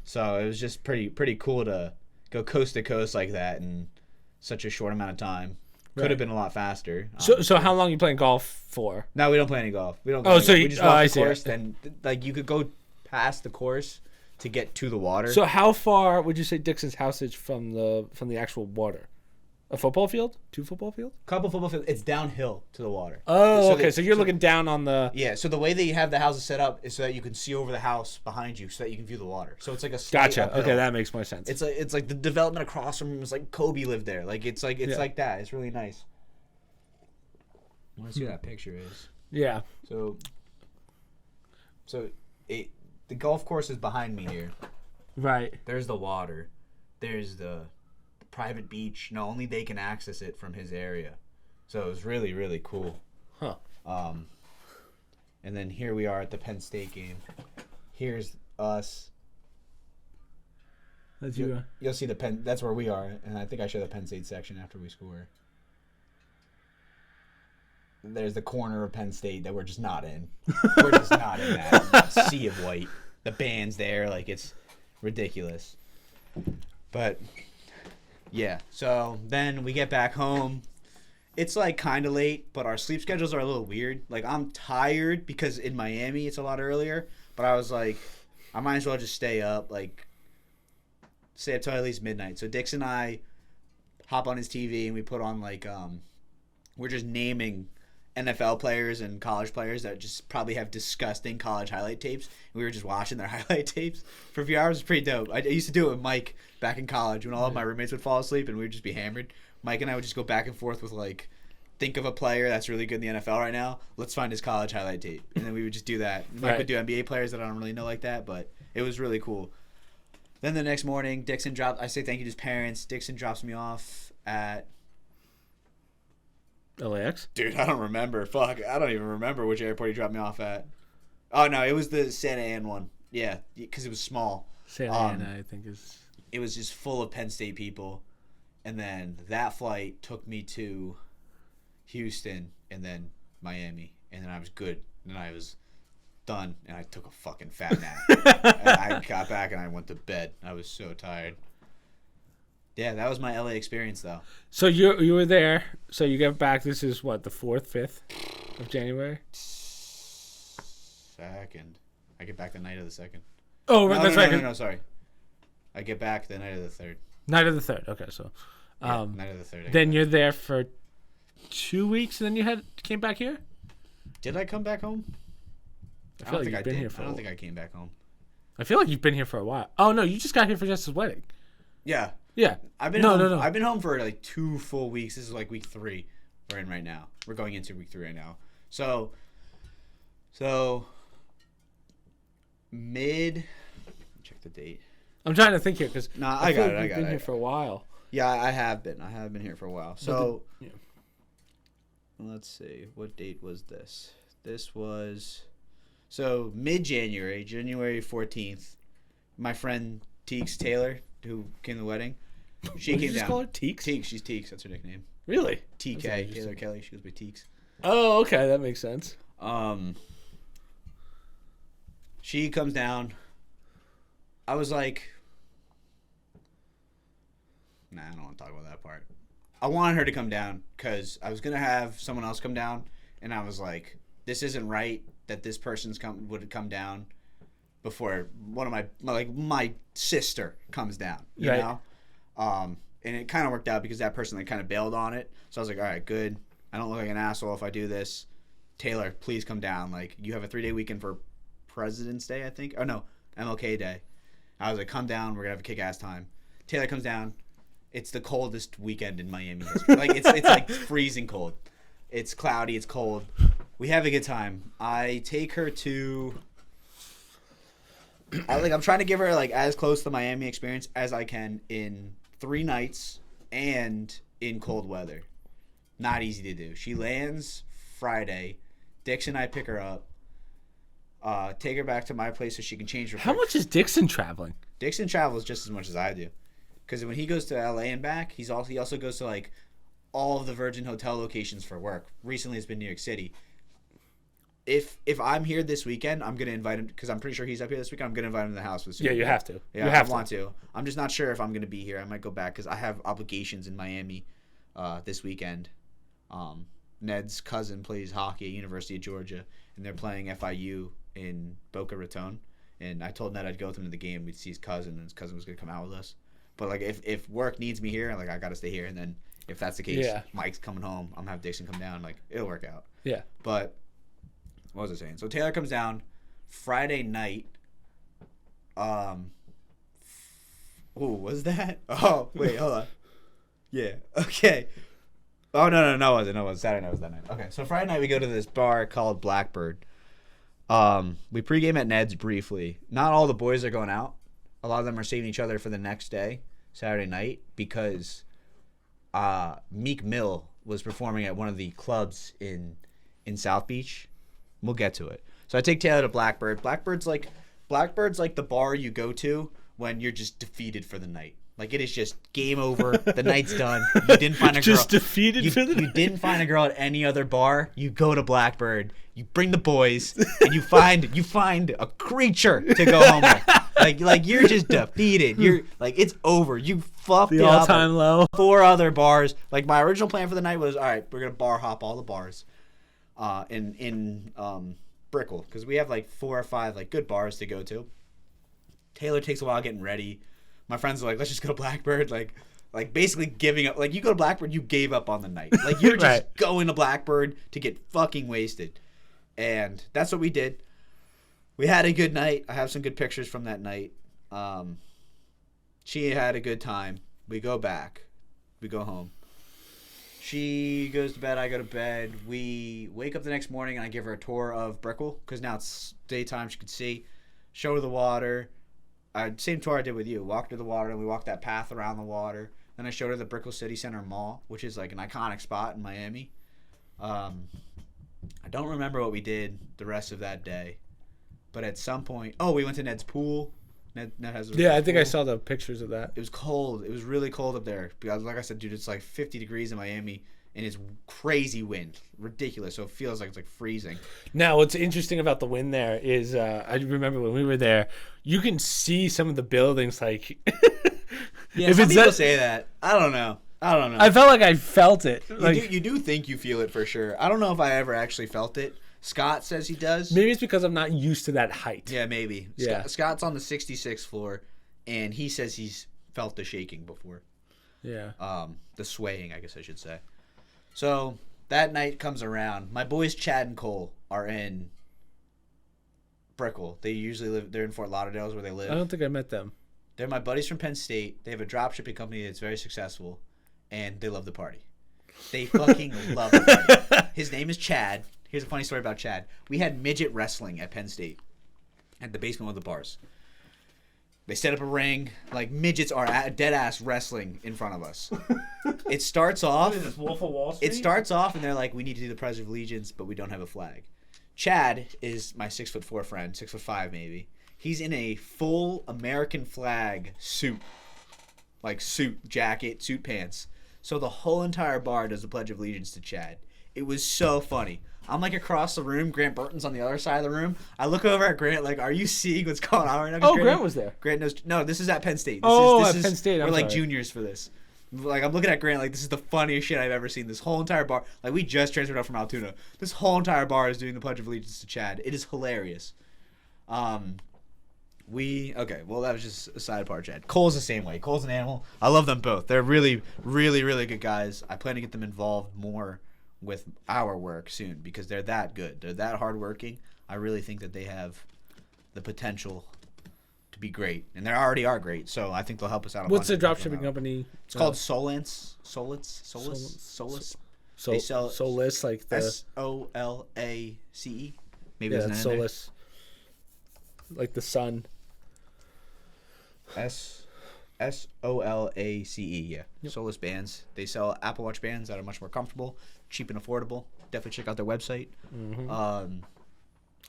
So it was just pretty cool to go coast to coast like that in such a short amount of time. Could have been a lot faster. So how long are you playing golf for? No, we don't play any golf. We don't. We just walk the course. Then like you could go past the course to get to the water. So how far would you say Dixon's house is from the actual water? A football field? 2 football fields? Couple football fields. It's downhill to the water. Oh, okay. So you're looking down on the... Yeah, so the way that you have the houses set up is so that you can see over the house behind you so that you can view the water. So it's like a slight Gotcha. uphill. Okay, that makes more sense. It's like the development across from him is like Kobe lived there. Like it's like that. It's really nice. I want to see what that picture is. Yeah. So the golf course is behind me here. Right. There's the water. There's the private beach. No, only they can access it from his area. So it was really, really cool. Huh. And then here we are at the Penn State game. Here's us. You'll see the Penn. That's where we are, and I think I show the Penn State section after we score. There's the corner of Penn State that we're just not in. We're just not in that sea of white. The band's there, like it's ridiculous. But yeah, so then we get back home. It's like kind of late, but our sleep schedules are a little weird. Like I'm tired because in Miami it's a lot earlier, but I was like, I might as well just stay up till at least midnight. So Dix and I hop on his TV and we put on like we're just naming NFL players and college players that just probably have disgusting college highlight tapes. We were just watching their highlight tapes for a few hours. It's pretty dope. I used to do it with Mike back in college when all of my roommates would fall asleep and we would just be hammered. Mike and I would just go back and forth with like, think of a player that's really good in the NFL right now. Let's find his college highlight tape. And then we would just do that. Mike would do NBA players that I don't really know like that, but it was really cool. Then the next morning, I say thank you to his parents. Dixon drops me off at... LAX? Dude, I don't remember. Fuck, I don't even remember which airport he dropped me off at. Oh, no, it was the Santa Ana one. Yeah, because it was small. Santa Ana, I think is... It was just full of Penn State people. And then that flight took me to Houston and then Miami. And then I was good. And then I was done. And I took a fucking fat nap. And I got back and I went to bed. I was so tired. Yeah, that was my LA experience, though. So you were there. So you get back. This is what, the 4th, 5th of January? 2nd. I get back the night of the 2nd. Oh, that's right. No, sorry. I get back the night of the 3rd. Night of the 3rd. Okay, so. Night of the 3rd. Then you're there for 2 weeks, and then you came back here? Did I come back home? I don't think I did. I don't think I came back home. I feel like you've been here for a while. Oh, no, you just got here for Jess's wedding. Yeah. Yeah. I've been home. No. I've been home for like 2 full weeks. This is like week 3 we're in right now. We're going into week 3 right now. So check the date. I'm trying to think here because I got it. You've been here for a while. Yeah, I have been. I have been here for a while. So let's see. What date was this? This was mid-January, January 14th. My friend Teeks Taylor, who came to the wedding, she came down. Call her Teeks? Teeks. She's Teeks. That's her nickname. Really? TK. Taylor Kelly. She goes by Teeks. Oh, okay. That makes sense. She comes down. I was like, nah, I don't want to talk about that part. I wanted her to come down because I was going to have someone else come down, and I was like, this isn't right that this person's would come down before one of my sister comes down, you know? And it kind of worked out because that person kind of bailed on it. So I was like, all right, good. I don't look like an asshole if I do this. Taylor, please come down. Like, you have a 3-day weekend for President's Day, I think. Oh, no, MLK Day. I was like, come down. We're going to have a kick-ass time. Taylor comes down. It's the coldest weekend in Miami history. Like, it's like freezing cold. It's cloudy. It's cold. We have a good time. I take her to... I'm trying to give her like as close to the Miami experience as I can in 3 nights and in cold weather. Not easy to do. She lands Friday. Dix and I pick her up. Take her back to my place so she can change her. How much is Dixon traveling? Dixon travels just as much as I do, because when he goes to LA and back, he also goes to like all of the Virgin Hotel locations for work. Recently, it's been New York City. If I'm here this weekend, I'm gonna invite him because I'm pretty sure he's up here this weekend. I'm gonna invite him to the house with. Yeah, you have to. Yeah, you have I want to. I'm just not sure if I'm gonna be here. I might go back because I have obligations in Miami this weekend. Ned's cousin plays hockey at University of Georgia, and they're playing FIU in Boca Raton. And I told Ned I'd go with him to the game. We'd see his cousin, and his cousin was gonna come out with us. But like, if work needs me here, like I gotta stay here. And then if that's the case, Mike's coming home. I'm gonna have Dixon come down. Like it'll work out. Yeah. But what was I saying? So Taylor comes down Friday night. What was that? Oh wait, hold on. Yeah. Okay. Oh no, it wasn't. Saturday night was that night. Okay, so Friday night we go to this bar called Blackbird. We pregame at Ned's briefly. Not all the boys are going out. A lot of them are saving each other for the next day, Saturday night, because Meek Mill was performing at one of the clubs in South Beach. We'll get to it. So I take Taylor to Blackbird. Blackbird's like the bar you go to when you're just defeated for the night. Like it is just game over. The night's done. You didn't find a girl. Just defeated for the night. You didn't find a girl at any other bar. You go to Blackbird. You bring the boys, and you find a creature to go home with. Like you're just defeated. You're like it's over. You fucked the it up. all-time low. 4 other bars. Like my original plan for the night was, all right, we're gonna bar hop all the bars. In Brickell, because we have like 4 or 5 like good bars to go to. Taylor takes a while getting ready. My friends are like, let's just go to Blackbird. Like basically giving up. Like you go to Blackbird, you gave up on the night. Like you're just going to Blackbird to get fucking wasted. And that's what we did. We had a good night. I have some good pictures from that night. She had a good time. We go back. We go home. She goes to bed, I go to bed. We wake up the next morning, and I give her a tour of Brickell, because now it's daytime, she could see. Show her the water. Same tour I did with you. Walked her the water, and we walked that path around the water. Then I showed her the Brickell City Center Mall, which is like an iconic spot in Miami. I don't remember what we did the rest of that day. But at some point... Oh, we went to Ned's pool. Ned has a I think pool. I saw the pictures of that. It was cold. It was really cold up there. Because like I said, dude, it's like 50 degrees in Miami. And it's crazy wind. Ridiculous. So it feels like it's like freezing. Now, what's interesting about the wind there is I remember when we were there, you can see some of the buildings like... Yeah, some people say that. I don't know. I felt like I felt it. You do think you feel it for sure. I don't know if I ever actually felt it. Scott says he does. Maybe it's because I'm not used to that height. Yeah, maybe. Yeah. Scott's on the 66th floor, and he says he's felt the shaking before. Yeah. The swaying, I guess I should say. So that night comes around. My boys Chad and Cole are in Brickell. They usually live. They're in Fort Lauderdale, is where they live. I don't think I met them. They're my buddies from Penn State. They have a drop shipping company that's very successful, and they love the party. They fucking love the party. His name is Chad. Here's a funny story about Chad. We had midget wrestling at Penn State at the basement of the bars. They set up a ring. Like, midgets are dead-ass wrestling in front of us. It starts off... What is this, Wolf of Wall Street? It starts off, and they're like, we need to do the Pledge of Allegiance, but we don't have a flag. Chad is my 6'4" friend, 6'5" maybe. He's in a full American flag suit. Like, suit, jacket, suit pants. So the whole entire bar does the Pledge of Allegiance to Chad. It was so funny. I'm like across the room. Grant Burton's on the other side of the room. I look over at Grant like, are you seeing what's going on right now? Oh, Grant was there. Grant knows. No, this is at Penn State. This is Penn State. We're like juniors for this. Like, I'm looking at Grant like, this is the funniest shit I've ever seen. This whole entire bar. Like, we just transferred up from Altoona. This whole entire bar is doing the Pledge of Allegiance to Chad. It is hilarious. Okay, well, that was just a side part, Chad. Cole's the same way. Cole's an animal. I love them both. They're really, really, really good guys. I plan to get them involved more with our work soon because they're that good. They're that hardworking. I really think that they have the potential to be great, and they already are great. So I think they'll help us out. What's the dropshipping company? It's called Solence. They sell Solace, like the SOLACE. Maybe that's Solace, like the sun. SOLACE. Yeah. Yep. Solace bands. They sell Apple Watch bands that are much more comfortable, cheap and affordable. Definitely check out their website. Mm-hmm.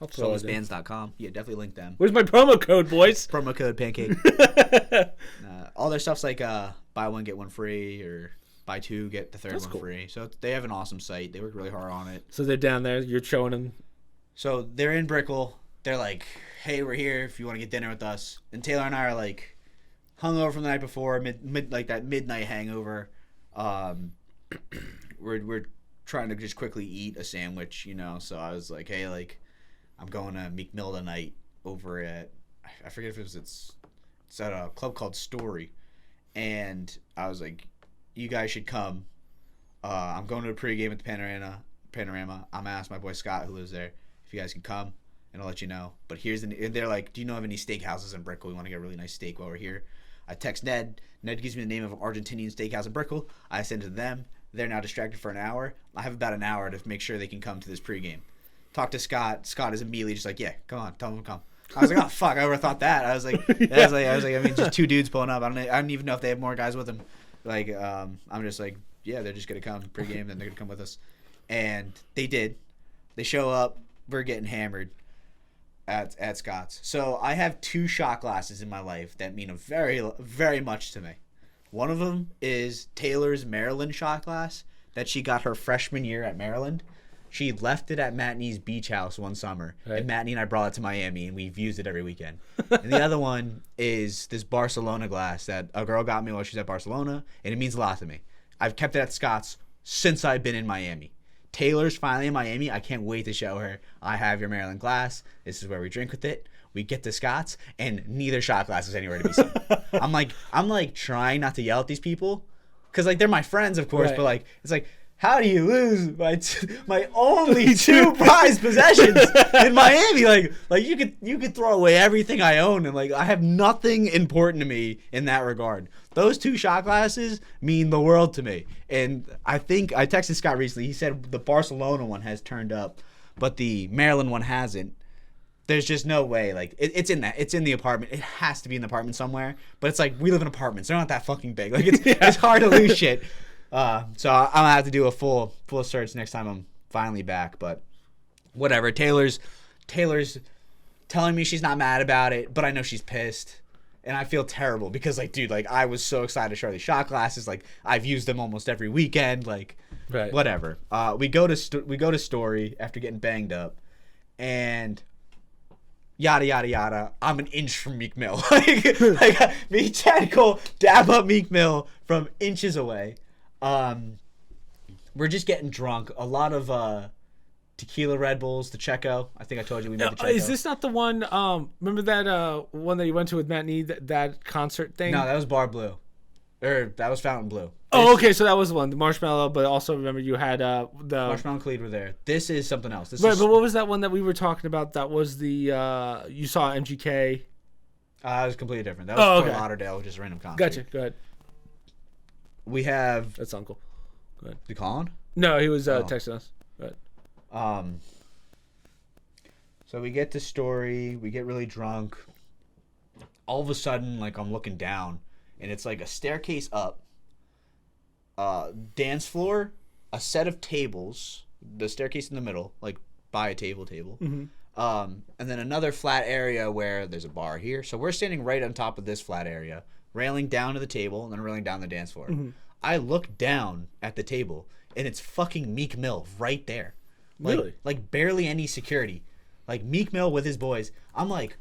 SolaceBands.com. Yeah, definitely link them. Where's my promo code, boys? Promo code Pancake. All their stuff's like buy one get one free, or buy 2 get the third one cool. free. So they have an awesome site. They work really hard on it. So they're down there. You're showing them. So they're in Brickell. They're like, hey, we're here if you want to get dinner with us. And Taylor and I are like hungover from the night before, like that midnight hangover. We're trying to just quickly eat a sandwich, you know. So I was like, hey, like, I'm going to Meek Mill tonight over at, I forget if it's at a club called Story. And I was like, you guys should come. I'm going to a pregame at the Panorama. I'm gonna ask my boy Scott, who lives there, if you guys can come, and I'll let you know. But and they're like, do you know of any steakhouses in Brickell? We want to get a really nice steak while we're here. I text Ned. Ned gives me the name of an Argentinian steakhouse in Brickell. I send it to them. They're now distracted for an hour. I have about an hour to make sure they can come to this pregame. Talk to Scott. Scott is immediately just like, yeah, come on, tell them to come. I was like, oh fuck, I overthought that. I was like, I mean, just 2 dudes pulling up. I don't even know if they have more guys with them. Like, I'm just like, yeah, they're just gonna come pregame, then they're gonna come with us. And they did. They show up. We're getting hammered at Scott's. So I have 2 shot glasses in my life that mean very, very much to me. One of them is Taylor's Maryland shot glass that she got her freshman year at Maryland. She left it at Matney's beach house one summer, right. And Matney and I brought it to Miami, and we've used it every weekend. And the other one is this Barcelona glass that a girl got me while she was at Barcelona, and it means a lot to me. I've kept it at Scott's since I've been in Miami. Taylor's finally in Miami. I can't wait to show her. I have your Maryland glass. This is where we drink with it. We get to Scott's, and neither shot glass is anywhere to be seen. I'm like trying not to yell at these people, because like they're my friends, of course, right. But like it's like, how do you lose my only 2 prized possessions in Miami? Like you could throw away everything I own, and like I have nothing important to me in that regard. Those 2 shot glasses mean the world to me. And I think I texted Scott recently. He said the Barcelona one has turned up, but the Maryland one hasn't. There's just no way. Like it's in the apartment. It has to be in the apartment somewhere. But it's like we live in apartments. They're not that fucking big. Like it's hard to lose shit. So I'm gonna have to do a full search next time I'm finally back. But whatever. Taylor's telling me she's not mad about it, but I know she's pissed, and I feel terrible because like, dude, like I was so excited to show her these shot glasses. Like I've used them almost every weekend. Like right. Whatever. We go to Story after getting banged up, and yada yada yada. I'm an inch from Meek Mill. like me, Chad Cole dab up Meek Mill from inches away. We're just getting drunk. A lot of tequila Red Bulls, the Checo. I think I told you we made the Checo. Is this not the one? Remember that one that you went to with Matt Nee, that concert thing? No, that was Bar Blue. That was Fountain Blue. Oh, okay, so that was the one, the Marshmallow. But also remember you had the Marshmallow and Khalid were there. This is something else. But what was that one that we were talking about? That was the you saw MGK. It was completely different. That was Fort Lauderdale, just a random concert. Gotcha. Go ahead. We have. That's Uncle. Go ahead. You calling? No, he was texting us. Go ahead. So we get to Story. We get really drunk. All of a sudden, like I'm looking down, and it's like a staircase up. Dance floor, a set of tables, the staircase in the middle, like by a table. Mm-hmm. And then another flat area where there's a bar here. So we're standing right on top of this flat area, railing down to the table, and then railing down the dance floor. Mm-hmm. I look down at the table, and it's fucking Meek Mill right there. Really? Like barely any security. Like Meek Mill with his boys. I'm like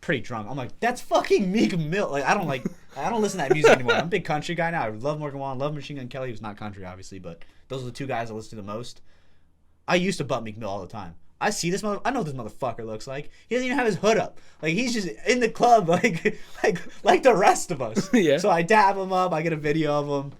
pretty drunk. I'm like, that's fucking Meek Mill. Like I don't listen to that music anymore. I'm a big country guy now. I love Morgan Wallen, love Machine Gun Kelly, who's not country obviously, but those are the 2 guys I listen to the most. I used to butt Meek Mill all the time. I see this I know what this motherfucker looks like. He doesn't even have his hood up. Like he's just in the club like the rest of us. Yeah. So I dab him up. I get a video of him.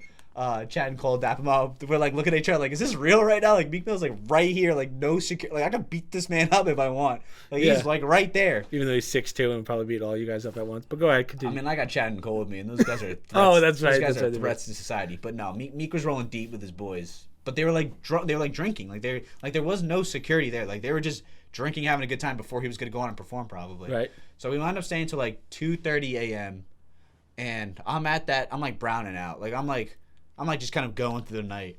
Chad and Cole dap him up. We're like looking at each other like, is this real right now? Like Meek Mill's like right here, like no security. Like I can beat this man up if I want. Like he's like right there. Even though he's 6'2" and probably beat all you guys up at once. But go ahead, continue. I mean, I got Chad and Cole with me, and those guys are threats. Oh, that's right. Those guys are threats to society. But no, Meek was rolling deep with his boys. But they were like drunk. They were like drinking. Like there was no security there. Like they were just drinking, having a good time before he was gonna go on and perform probably. Right. So we wound up staying till like 2:30 a.m. And I'm at that. I'm like browning out. Like I'm like just kind of going through the night.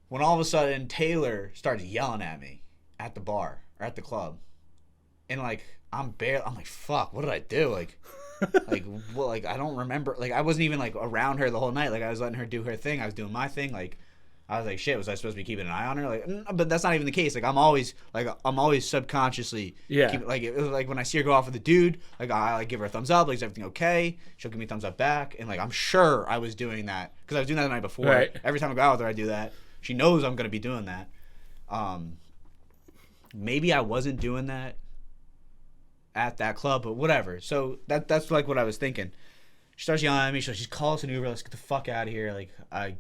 When all of a sudden Taylor starts yelling at me at the bar or at the club, and like I'm like, fuck, what did I do? Like Like, well, like I don't remember. Like I wasn't even like around her the whole night. Like I was letting her do her thing. I was doing my thing. Like I was like, shit, was I supposed to be keeping an eye on her? Like, but that's not even the case. Like I'm always subconsciously like it was like when I see her go off with a dude, like I like give her a thumbs up. Like is everything okay? She'll give me a thumbs up back, and like I'm sure I was doing that because I was doing that the night before. Right. Every time I go out with her, I do that. She knows I'm gonna be doing that. Maybe I wasn't doing that at that club, but whatever. So that's like what I was thinking. She starts yelling at me. She calls an Uber. Let's get the fuck out of here. Like I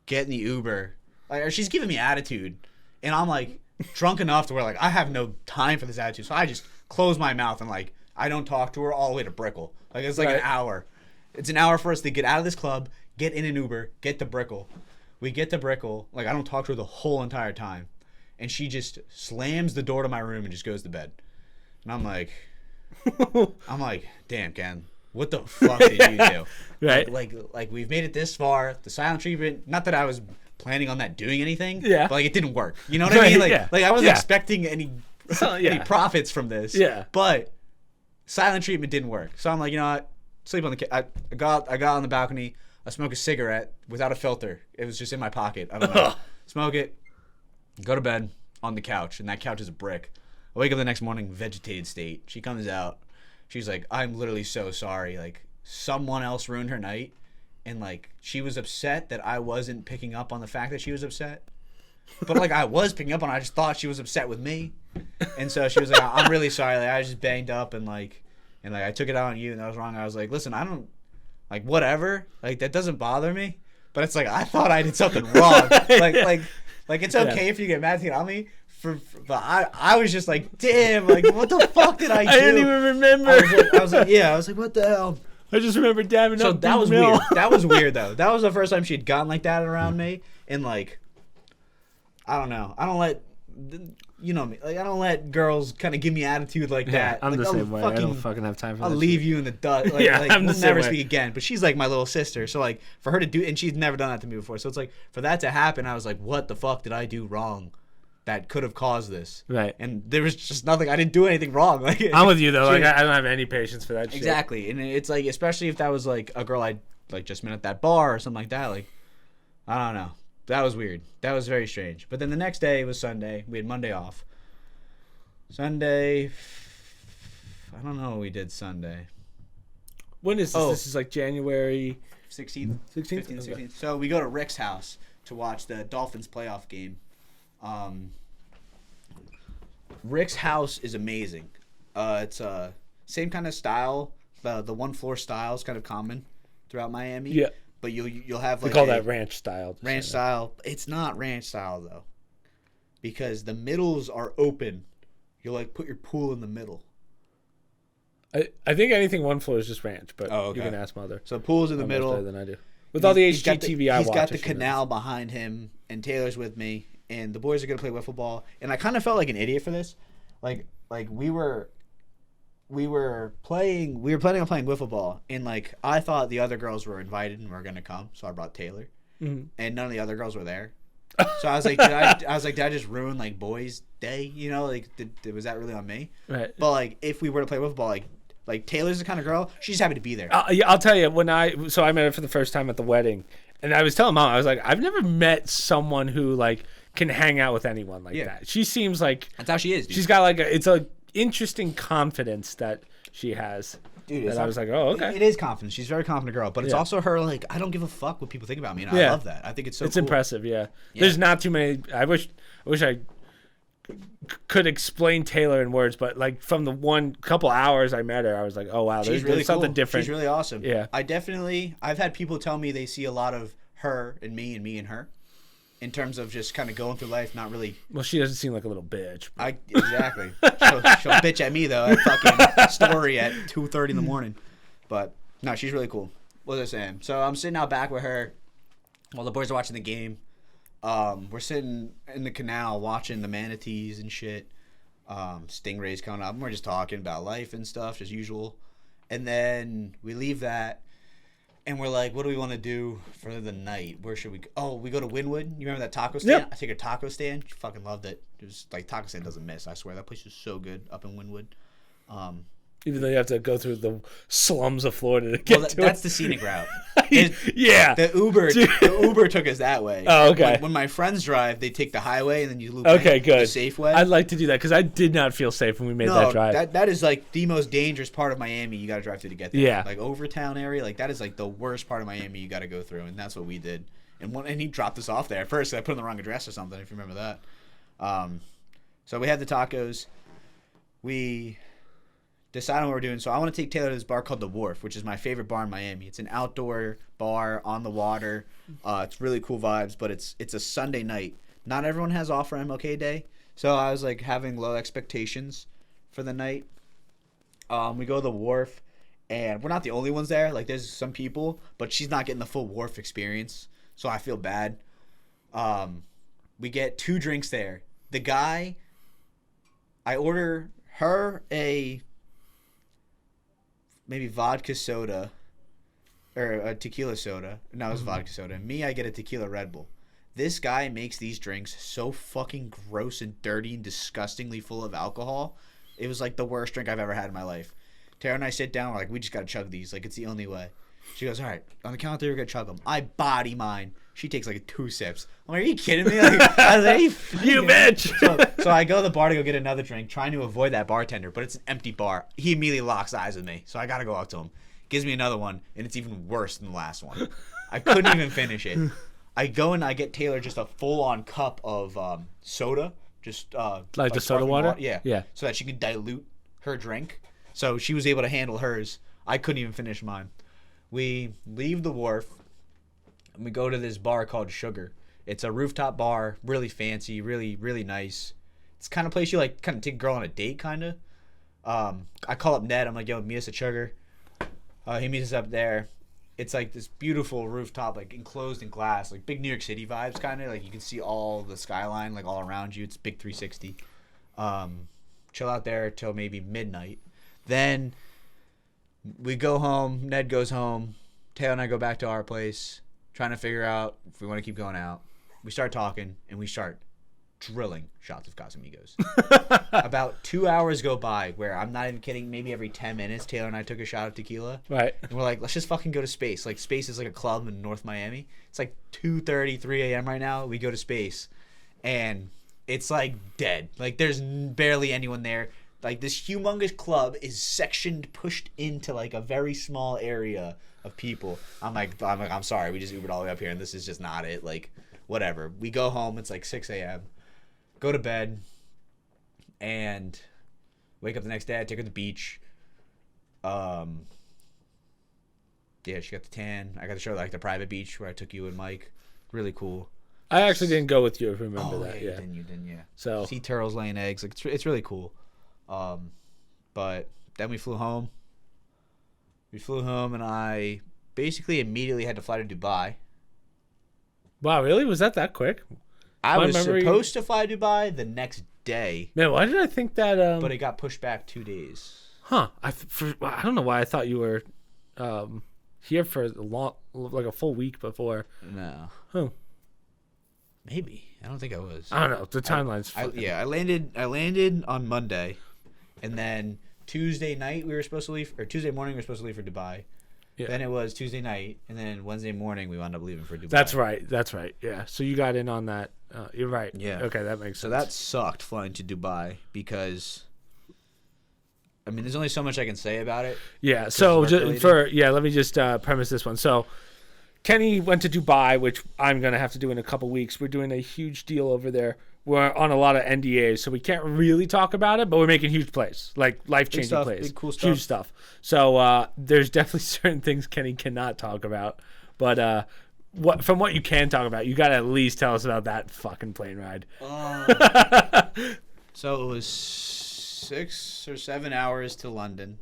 get in the Uber. Like, or she's giving me attitude, and I'm like drunk enough to where like I have no time for this attitude. So I just close my mouth and like I don't talk to her all the way to Brickell. Like it's like an hour. It's an hour for us to get out of this club, get in an Uber, get to Brickell. We get to Brickell. Like I don't talk to her the whole entire time, and she just slams the door to my room and just goes to bed. And I'm like, damn, Ken, what the fuck did you do? Right. Like we've made it this far. The silent treatment. Not that I was planning on that doing anything. Yeah. But like it didn't work. You know what I mean? Like I wasn't expecting any profits from this. Yeah. But silent treatment didn't work. So I'm like, you know what? Sleep on the. I got on the balcony. I smoke a cigarette without a filter. It was just in my pocket. I don't know. Smoke it. Go to bed on the couch, and that couch is a brick. I wake up the next morning, vegetated state. She comes out. She's like, I'm literally so sorry. Like, someone else ruined her night. And, like, she was upset that I wasn't picking up on the fact that she was upset. But, like, I was picking up on it. I just thought she was upset with me. And so she was like, I'm really sorry. Like, I was just banged up and I took it out on you and that was wrong. I was like, listen, I don't, like, whatever. Like, that doesn't bother me. But it's like, I thought I did something wrong. Like it's okay if you get mad at me. But I was just like, damn, like, what the fuck did I do? I didn't even remember. I was like, what the hell? I just remember dabbing so up. So that was weird. That was weird, though. That was the first time she'd gotten like that around me. And, like, I don't know. I don't let, you know me, like, I don't let girls kind of give me attitude like that. I'm like, the same way. I don't fucking have time for that. I'll leave you in the dust. Like, I'm we'll never speak again. But she's like my little sister. So, like, for her to do, and she's never done that to me before. So it's like, for that to happen, I was like, what the fuck did I do wrong that could have caused this? Right. And there was just nothing. I didn't do anything wrong. Like, I'm with you, though. Like, I don't have any patience for that shit. Exactly. And it's like, especially if that was like a girl I like just met at that bar or something like that. Like, I don't know. That was weird. That was very strange. But then the next day was Sunday. We had Monday off. Sunday, I don't know what we did Sunday. When is this? Oh. This is like January 16th? 16th? 15th, 16th. So we go to Rick's house to watch the Dolphins playoff game. Rick's house is amazing. It's same kind of style. The one floor style is kind of common throughout Miami. Yeah. But you'll have like we call that ranch style. Ranch style. It's not ranch style though, because the middles are open. You'll like put your pool in the middle. I think anything one floor is just ranch, but okay. You can ask Mother. So pool's in the middle. Better than I do. With all the HGTV I watch. He's got the canal behind him, and Taylor's with me, and the boys are gonna play wiffle ball. And I kind of felt like an idiot for this. Like we were planning on playing wiffle ball, and like I thought the other girls were invited and were gonna come, so I brought Taylor, and none of the other girls were there. So I was like, did I just ruin like boys' day? You know, like was that really on me? Right. But like, if we were to play wiffle ball, like Taylor's the kind of girl, she's happy to be there. Yeah, I'll tell you I met her for the first time at the wedding, and I was telling Mom, I was like, I've never met someone who like can hang out with anyone like that. She seems like that's how she is. Dude. She's got like it's a interesting confidence that she has. Dude, I was like, oh, okay. It is confidence. She's a very confident girl, but it's also her like, I don't give a fuck what people think about me, and I love that. I think it's so. It's cool. impressive. Yeah. There's not too many. I wish I could explain Taylor in words, but like from the one couple hours I met her, I was like, oh wow, there's really something cool. different. She's really awesome. Yeah. I've had people tell me they see a lot of her and me and her. In terms of just kind of going through life, not really. Well, she doesn't seem like a little bitch. Exactly. She'll bitch at me though. At fucking story at 2:30 in the morning. But no, she's really cool. What was I saying? So I'm sitting out back with her while the boys are watching the game. We're sitting in the canal watching the manatees and shit. Stingrays coming up. And we're just talking about life and stuff as usual. And then we leave that. And we're like, what do we want to do for the night? Where should we go? Oh, we go to Wynwood. You remember that taco stand? Yep. I take a taco stand. She fucking loved it. It was like taco stand doesn't miss. I swear that place is so good up in Wynwood. Even though you have to go through the slums of Florida to get to that's it. the scenic route. Yeah. The Uber took us that way. Oh, okay. When my friends drive, they take the highway and then you loop Okay, the good. safe way. I'd like to do that because I did not feel safe when we made that drive. That is like the most dangerous part of Miami. You got to drive through to get there. Yeah. Like Overtown area, like that is like the worst part of Miami you got to go through, and that's what we did. And he dropped us off there. At first, I put in the wrong address or something. If you remember that. So we had the tacos. We decided what we're doing. So I want to take Taylor to this bar called The Wharf, which is my favorite bar in Miami. It's an outdoor bar on the water. It's really cool vibes, but it's a Sunday night. Not everyone has off for MLK Day, so I was like having low expectations for the night. We go to The Wharf, and we're not the only ones there. Like there's some people, but she's not getting the full Wharf experience, so I feel bad. We get 2 drinks there. The guy, I order her a maybe vodka soda or a tequila soda. No, it was vodka soda. Me, I get a tequila Red Bull. This guy makes these drinks so fucking gross and dirty and disgustingly full of alcohol. It was like the worst drink I've ever had in my life. Tara and I sit down. We're like, we just got to chug these. Like, it's the only way. She goes, all right, on the count of 3, we're going to chug them. I body mine. She takes like 2 sips. I'm like, are you kidding me? Like, I was like, you bitch! So I go to the bar to go get another drink, trying to avoid that bartender, but it's an empty bar. He immediately locks eyes with me, so I got to go up to him. Gives me another one, and it's even worse than the last one. I couldn't even finish it. I go and I get Taylor just a full-on cup of soda. Just like the soda water? Yeah. So that she could dilute her drink. So she was able to handle hers. I couldn't even finish mine. We leave the wharf, and we go to this bar called Sugar. It's a rooftop bar, really fancy, really, really nice. It's the kind of place you like kind of take a girl on a date, kind of. I call up Ned. I'm like, yo, meet us at Sugar. He meets us up there. It's like this beautiful rooftop, like enclosed in glass, like big New York City vibes, kind of. Like you can see all the skyline, like all around you. It's big 360. Chill out there till maybe midnight. Then we go home. Ned goes home. Taylor and I go back to our place, trying to figure out if we want to keep going out. We start talking, and we start drilling shots of Casamigos. About 2 hours go by where, I'm not even kidding, maybe every 10 minutes, Taylor and I took a shot of tequila. Right. And we're like, let's just fucking go to Space. Like, Space is like a club in North Miami. It's like 2:30, 3 a.m. right now. We go to Space, and it's like dead. Like, there's barely anyone there. Like, this humongous club is sectioned, pushed into like a very small area of people. I'm sorry, we just Ubered all the way up here, and this is just not it. Like, whatever. We go home. It's like 6 a.m. Go to bed, and wake up the next day. I take her to the beach. Yeah, she got the tan. I got to show her like the private beach where I took you and Mike. Really cool. I actually didn't go with you. If you remember that. Yeah, you didn't. Yeah. So sea turtles laying eggs. Like it's really cool. But then we flew home. And I basically immediately had to fly to Dubai. Wow, really? Was that quick? I was supposed to fly to Dubai the next day. Man, why did I think that? But it got pushed back 2 days. Huh? I don't know why I thought you were here for like a full week before. No. Huh. Maybe. I don't think I was. I don't know. The timeline's. I landed on Monday, and then Tuesday night we were supposed to leave, or Tuesday morning we were supposed to leave for Dubai. Yeah. Then it was Tuesday night, and then Wednesday morning we wound up leaving for Dubai. That's right. Yeah. So you got in on that. You're right. Yeah. Okay, that makes sense. So that sucked flying to Dubai because, I mean, there's only so much I can say about it. Yeah. So let me just premise this one. So Kenny went to Dubai, which I'm gonna have to do in a couple weeks. We're doing a huge deal over there. We're on a lot of NDAs, so we can't really talk about it, but we're making huge plays, like life-changing plays, big cool stuff. Huge stuff. So there's definitely certain things Kenny cannot talk about, but from what you can talk about, you got to at least tell us about that fucking plane ride. So it was 6 or 7 hours to London.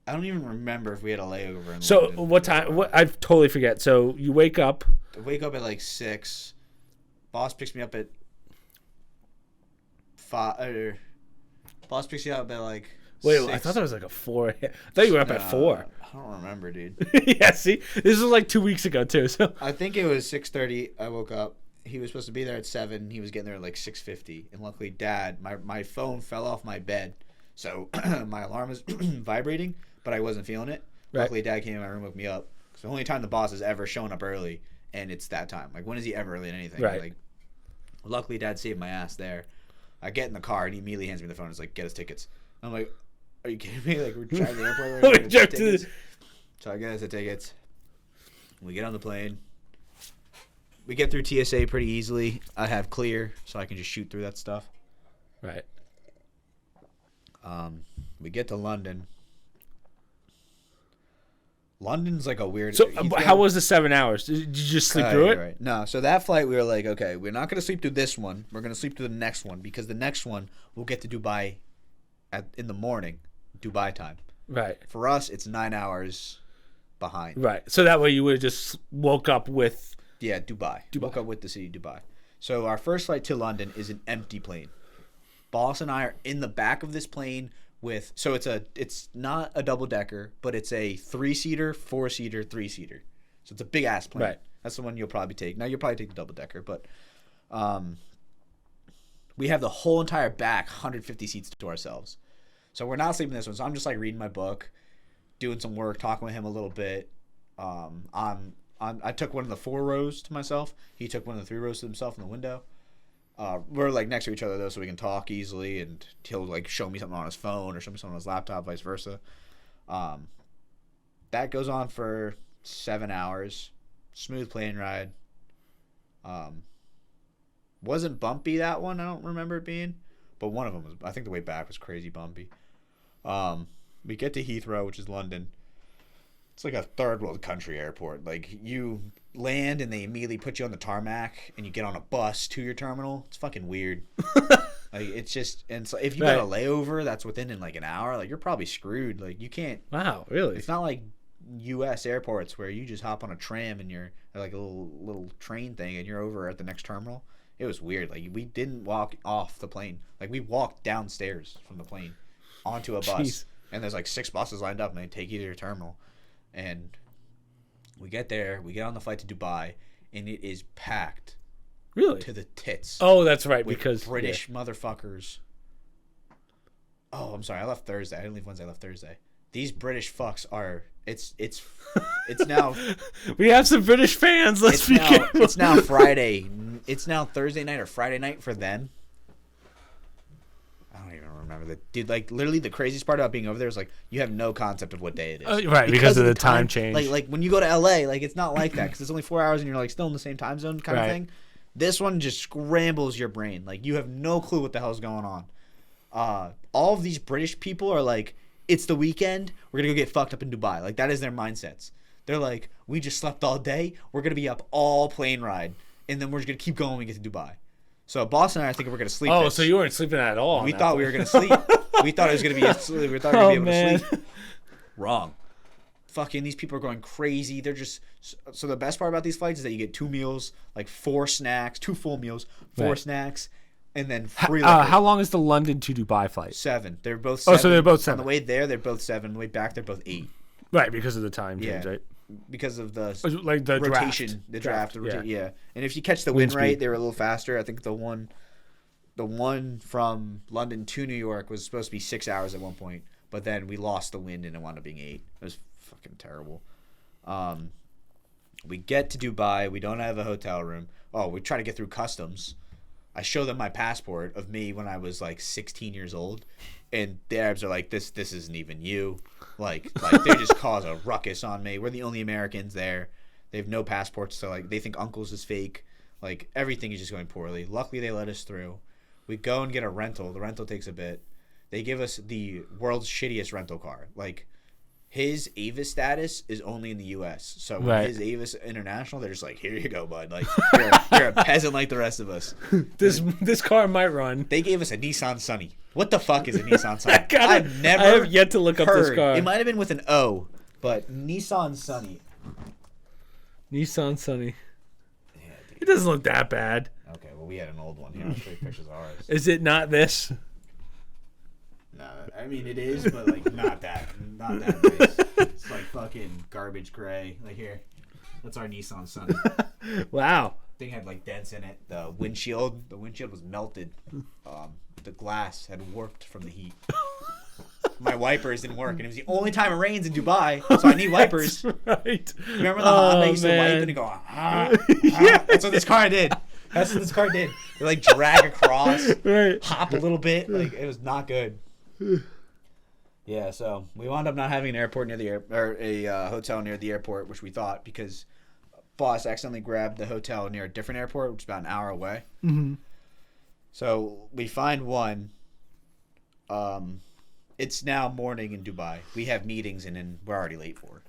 I don't even remember if we had a layover in London. So what time? I totally forget. So you wake up. I wake up at like 6. Boss picks me up at 5. Boss picks you up at like. Wait, 6. I thought that was like a 4. I thought you were up at 4. I don't remember, dude. Yeah, see, this was like 2 weeks ago too. So I think it was 6:30. I woke up. He was supposed to be there at 7. He was getting there at like 6:50. And luckily, Dad, my phone fell off my bed, So my alarm was vibrating, but I wasn't feeling it. Right. Luckily, Dad came in my room, woke me up. It's the only time the boss has ever shown up early, and it's that time. Like, when is he ever early in anything? Right. Like, luckily, Dad saved my ass there. I get in the car, and he immediately hands me the phone. He's like, get us tickets. I'm like, are you kidding me? Like, we're driving to the airport. We're gonna get tickets. So I get us the tickets. We get on the plane. We get through TSA pretty easily. I have clear, so I can just shoot through that stuff. Right. We get to London. London's like a weird... So how was the 7 hours? Did you just sleep through it? Right. No, so that flight we were like, okay, we're not going to sleep through this one. We're going to sleep through the next one because the next one we'll get to Dubai in the morning, Dubai time. Right. For us, it's 9 hours behind. Right. So that way you would have just woke up with... Yeah, Dubai. Woke up with the city Dubai. So our first flight to London is an empty plane. Boss and I are in the back of this plane with... So it's not a double-decker, but it's a 3-seater, 4-seater, 3-seater. So it's a big-ass plane. Right. That's the one you'll probably take. Now, you'll probably take the double-decker, but... we have the whole entire back, 150 seats to ourselves. So we're not sleeping in this one. So I'm just like reading my book, doing some work, talking with him a little bit. I took one of the 4 rows to myself. He took one of the 3 rows to himself in the window. We're like next to each other though, so we can talk easily, and he'll like show me something on his phone or show me something on his laptop, vice versa. That goes on for 7 hours. Smooth plane ride. Wasn't bumpy, that one. I don't remember it being, but one of them was. I think the way back was crazy bumpy. We get to Heathrow, which is London. It's like a third world country airport. Like, you land and they immediately put you on the tarmac and you get on a bus to your terminal. It's fucking weird. Like, it's just, and so if you got a layover that's within in like an hour, like, you're probably screwed. Like, you can't. Wow, really? It's not like U.S. airports where you just hop on a tram and you're like a little train thing and you're over at the next terminal. It was weird. Like, we didn't walk off the plane. Like, we walked downstairs from the plane onto a bus. Jeez. And there's like 6 buses lined up and they take you to your terminal. And we get there, we get on the flight to Dubai, and it is packed. Really? To the tits. Oh, that's right, with because British motherfuckers. Oh, I'm sorry, I left Thursday. I didn't leave Wednesday, I left Thursday. These British fucks are it's now we have some British fans, let's be careful. It's now Friday. It's now Thursday night or Friday night for them. I don't even remember that, dude. Like, literally, the craziest part about being over there is like you have no concept of what day it is, right? Because of the time change. Like when you go to LA, like it's not like that because it's only 4 hours and you're like still in the same time zone kind of thing. This one just scrambles your brain. Like, you have no clue what the hell's going on. All of these British people are like, it's the weekend, we're gonna go get fucked up in Dubai. Like, that is their mindsets. They're like, we just slept all day, we're gonna be up all plane ride, and then we're just gonna keep going when we get to Dubai. So boss and I think we're gonna sleep. Oh, so you weren't sleeping at all? We thought we were gonna sleep. We thought it was gonna be. We thought we were gonna be able to sleep. Wrong. Fucking these people are going crazy. They're just. So the best part about these flights is that you get 2 meals, like 4 snacks, 2 full meals, 4 snacks, and then free. How long is the London to Dubai flight? 7. They're both 7. Oh, so they're both 7. On the way there, they're both 7. On the way back, they're both 8. Right, because of the time change, right? Because of the rotation, draft. Yeah. And if you catch the wind right, they were a little faster. I think the one from London to New York was supposed to be 6 hours at one point, but then we lost the wind and it wound up being 8. It was fucking terrible. We get to Dubai. We don't have a hotel room. Oh, we try to get through customs. I show them my passport of me when I was like 16 years old, and the Arabs are like, this isn't even you. Like they just cause a ruckus on me. We're the only Americans there. They have no passports, so like they think Uncle's is fake. Like, everything is just going poorly. Luckily, they let us through. We go and get a rental. The rental takes a bit. They give us the world's shittiest rental car. Like, his Avis status is only in the U.S. So when his Avis International, they're just like, here you go, bud. Like, you're a peasant like the rest of us. This car might run. They gave us a Nissan Sunny. What the fuck is a Nissan Sunny? I have yet to look up this car. It might have been with an O, but Nissan Sunny. Nissan Sunny. Yeah, it doesn't look that bad. Okay, well, we had an old one here. I'll show you pictures of ours. Is it not this? No, I mean, it is, but like not that nice. It's like fucking garbage gray. Like, here, that's our Nissan Sunny. Wow. Thing had like dents in it. The windshield was melted. The glass had warped from the heat. my wipers didn't work, and it was the only time it rains in Dubai, so I need wipers. That's right. Remember the Honda used to wipe and go, yeah. That's what this car did. That's what this car did. They like drag across, Right. hop a little bit. Like it was not good. Yeah, so we wound up not having an airport near the hotel near the airport, which we thought because boss accidentally grabbed the hotel near a different airport, which is about an hour away. Mm-hmm. So we find one. It's now morning in Dubai. We have meetings and we're already late for.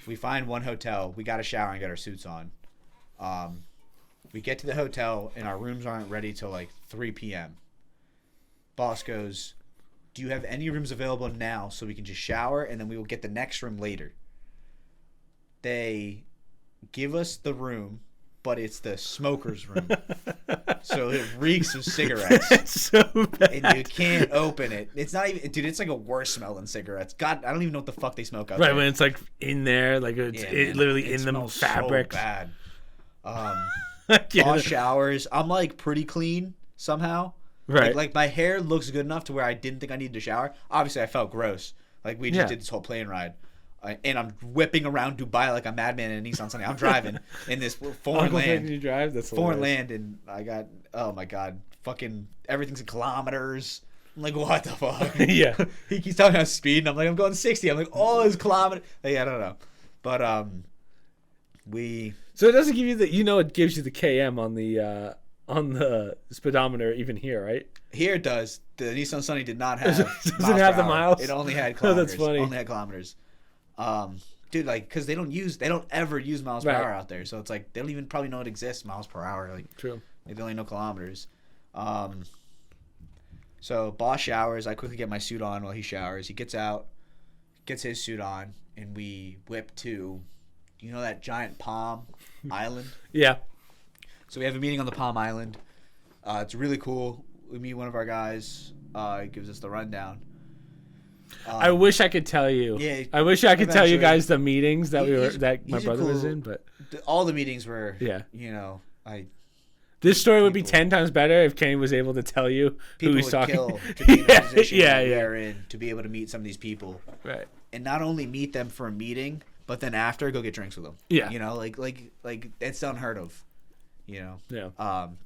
We find one hotel. We got a shower and got our suits on. We get to the hotel and our rooms aren't ready till like 3 p.m. Boss goes, "Do you have any rooms available now so we can just shower and then we will get the next room later?" They give us the room, but it's the smoker's room. So it reeks of cigarettes. It's so bad. And you can't open it. It's not even, dude, it's like a worse smell than cigarettes. God, I don't even know what the fuck they smoke out there. Right, when it's like in there, like it's literally in the fabric. So bad. Yeah. Boss showers. I'm like pretty clean somehow. Right. Like my hair looks good enough to where I didn't think I needed to shower. Obviously, I felt gross. Like we just did this whole plane ride. And I'm whipping around Dubai like a madman in a Nissan Sunny. I'm driving in this foreign land. You drive? That's foreign hilarious. land, and I got, oh my god, fucking everything's in kilometers. I'm like, what the fuck? Yeah. He keeps talking about speed, and I'm like, I'm going 60. I'm like, oh, it's kilometers. Like, I don't know, but So it doesn't give you it gives you the KM on the speedometer even here, right? Here it does. The Nissan Sunny did not have. Doesn't have the miles. It only had Oh, kilometers. that's funny. Only had kilometers. Dude, like, because they don't ever use miles per hour out there, so it's like they don't even probably know it exists, miles per hour. Like, true. They only know kilometers. So boss showers. I quickly get my suit on while he showers. He gets out, gets his suit on, and we whip to, that giant Palm Island. Yeah. So we have a meeting on the Palm Island. It's really cool. We meet one of our guys. He gives us the rundown. I wish I could tell you. Yeah, I wish I could tell you eventually. guys the meetings that my he's brother was cool- in, but all the meetings were. Yeah. This story would be 10 times better if Kenny was able to tell you people who he's would talking. kill to be in the position that yeah. we're in, to be able to meet some of these people, Right. and not only meet them for a meeting, but then after go get drinks with them. Yeah. Like it's unheard of. Yeah.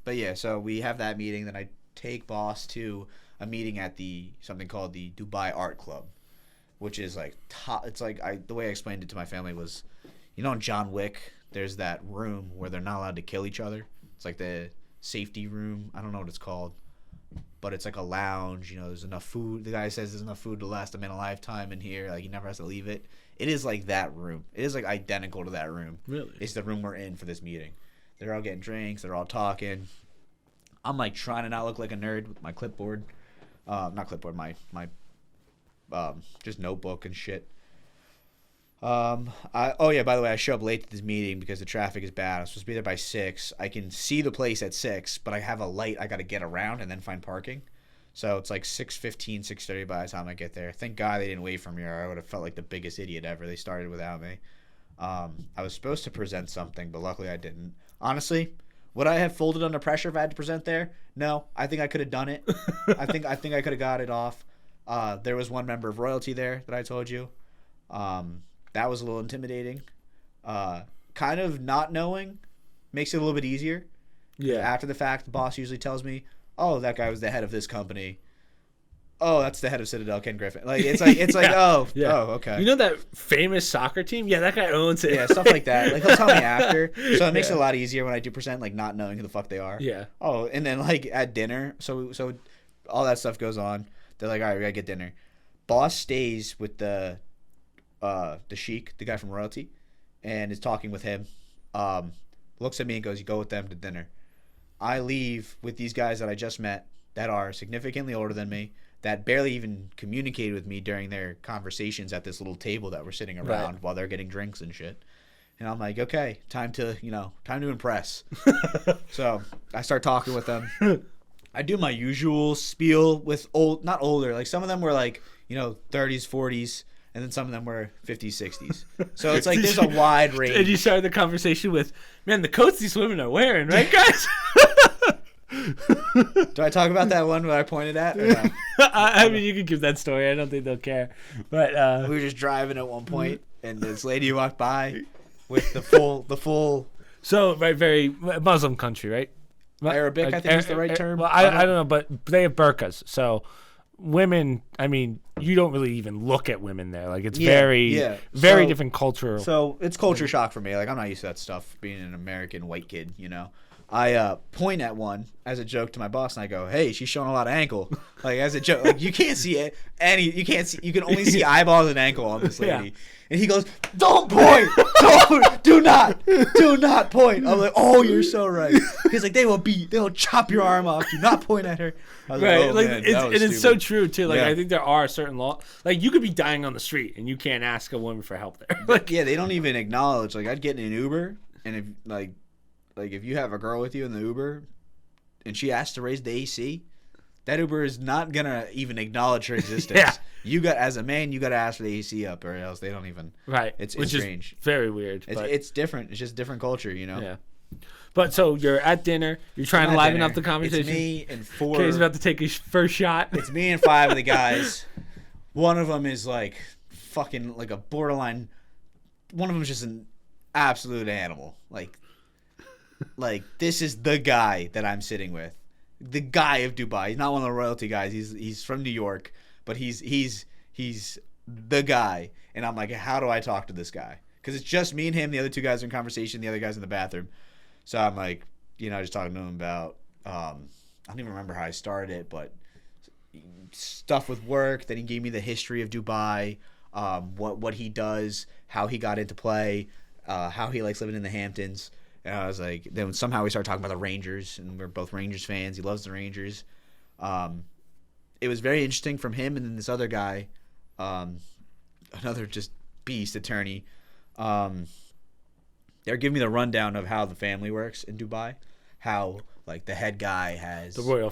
But yeah, so we have that meeting. Then I take boss to a meeting at something called the Dubai Art Club, which is like it's like the way I explained it to my family was, in John Wick, there's that room where they're not allowed to kill each other. It's like the safety room. I don't know what it's called, but it's like a lounge. There's enough food. The guy says there's enough food to last a man a lifetime in here. Like he never has to leave it. It is like that room. It is like identical to that room. Really? It's the room we're in for this meeting. They're all getting drinks. They're all talking. I'm like trying to not look like a nerd with my clipboard. Not clipboard. My just notebook and shit. By the way, I show up late to this meeting because the traffic is bad. I'm supposed to be there by 6. I can see the place at 6, but I have a light I got to get around and then find parking. So it's like 6:15, 6:30 by the time I get there. Thank God they didn't wait for me, or I would have felt like the biggest idiot ever. They started without me. I was supposed to present something, but luckily I didn't. Honestly, would I have folded under pressure if I had to present there? No, I think I could have done it. I think I could have got it off. There was one member of royalty there that I told you. That was a little intimidating. Kind of not knowing makes it a little bit easier. Yeah. After the fact, the boss usually tells me, "Oh, that guy was the head of this company. Oh, that's the head of Citadel, Ken Griffin." Like it's like oh, okay. That famous soccer team? Yeah, that guy owns it. Yeah, stuff like that. Like he'll tell me after, so it makes it a lot easier when I do present, like not knowing who the fuck they are. Yeah. Oh, and then like at dinner, so all that stuff goes on. They're like, all right, we gotta get dinner. Boss stays with the sheik, the guy from royalty, and is talking with him. Looks at me and goes, "You go with them to dinner." I leave with these guys that I just met that are significantly older than me, that barely even communicated with me during their conversations at this little table that we're sitting around while they're getting drinks and shit. And I'm like, okay, time to impress. So I start talking with them. I do my usual spiel with not older, like some of them were like, 30s, 40s, and then some of them were 50s, 60s. So it's like there's a wide range. And you started the conversation with, "Man, the coats these women are wearing, right, guys?" Do I talk about that one where I pointed at? Or no? I mean, you can give that story. I don't think they'll care. But We were just driving at one point, and this lady walked by with the full. So very Muslim country, right? Arabic, I think is the right term. Well, I don't know, but they have burqas. So women, I mean, you don't really even look at women there. Like it's very different culture. So it's culture shock for me. Like I'm not used to that stuff. Being an American white kid, you know. I point at one as a joke to my boss, and I go, "Hey, she's showing a lot of ankle." Like as a joke, like you can't see it. You can't see. You can only see eyeballs and ankle on this lady. Yeah. And he goes, "Don't point! Do not point!" I'm like, "Oh, you're so right." He's like, "They will chop your arm off. Do not point at her." I was right, like, man, it's so true too. Like I think there are certain laws. Like you could be dying on the street and you can't ask a woman for help there. Like yeah, they don't even acknowledge. Like I'd get in an Uber, and if like if you have a girl with you in the Uber and she asks to raise the AC, that Uber is not gonna even acknowledge her existence. Yeah. As a man, you gotta ask for the AC up, or else they don't even. Right. It's Is strange. very weird. It's different. It's just different culture, you know. Yeah. But so you're at dinner. You're trying to liven up the conversation. It's me and 4. Kay's about to take his first shot. It's me and 5 of the guys. One of them is like fucking like a borderline. One of them is just an absolute animal. Like this is the guy that I'm sitting with, the guy of Dubai. He's not one of the royalty guys. He's from New York, but he's the guy. And I'm like, how do I talk to this guy? Because it's just me and him. The other 2 guys are in conversation. The other guy's in the bathroom. So I'm like, just talking to him about. I don't even remember how I started it, but stuff with work. Then he gave me the history of Dubai, what he does, how he got into play, how he likes living in the Hamptons. And I was like, then somehow we started talking about the Rangers, and we're both Rangers fans. He loves the Rangers. It was very interesting from him, and then this other guy, another just beast attorney. They're giving me the rundown of how the family works in Dubai, how like the head guy has the royal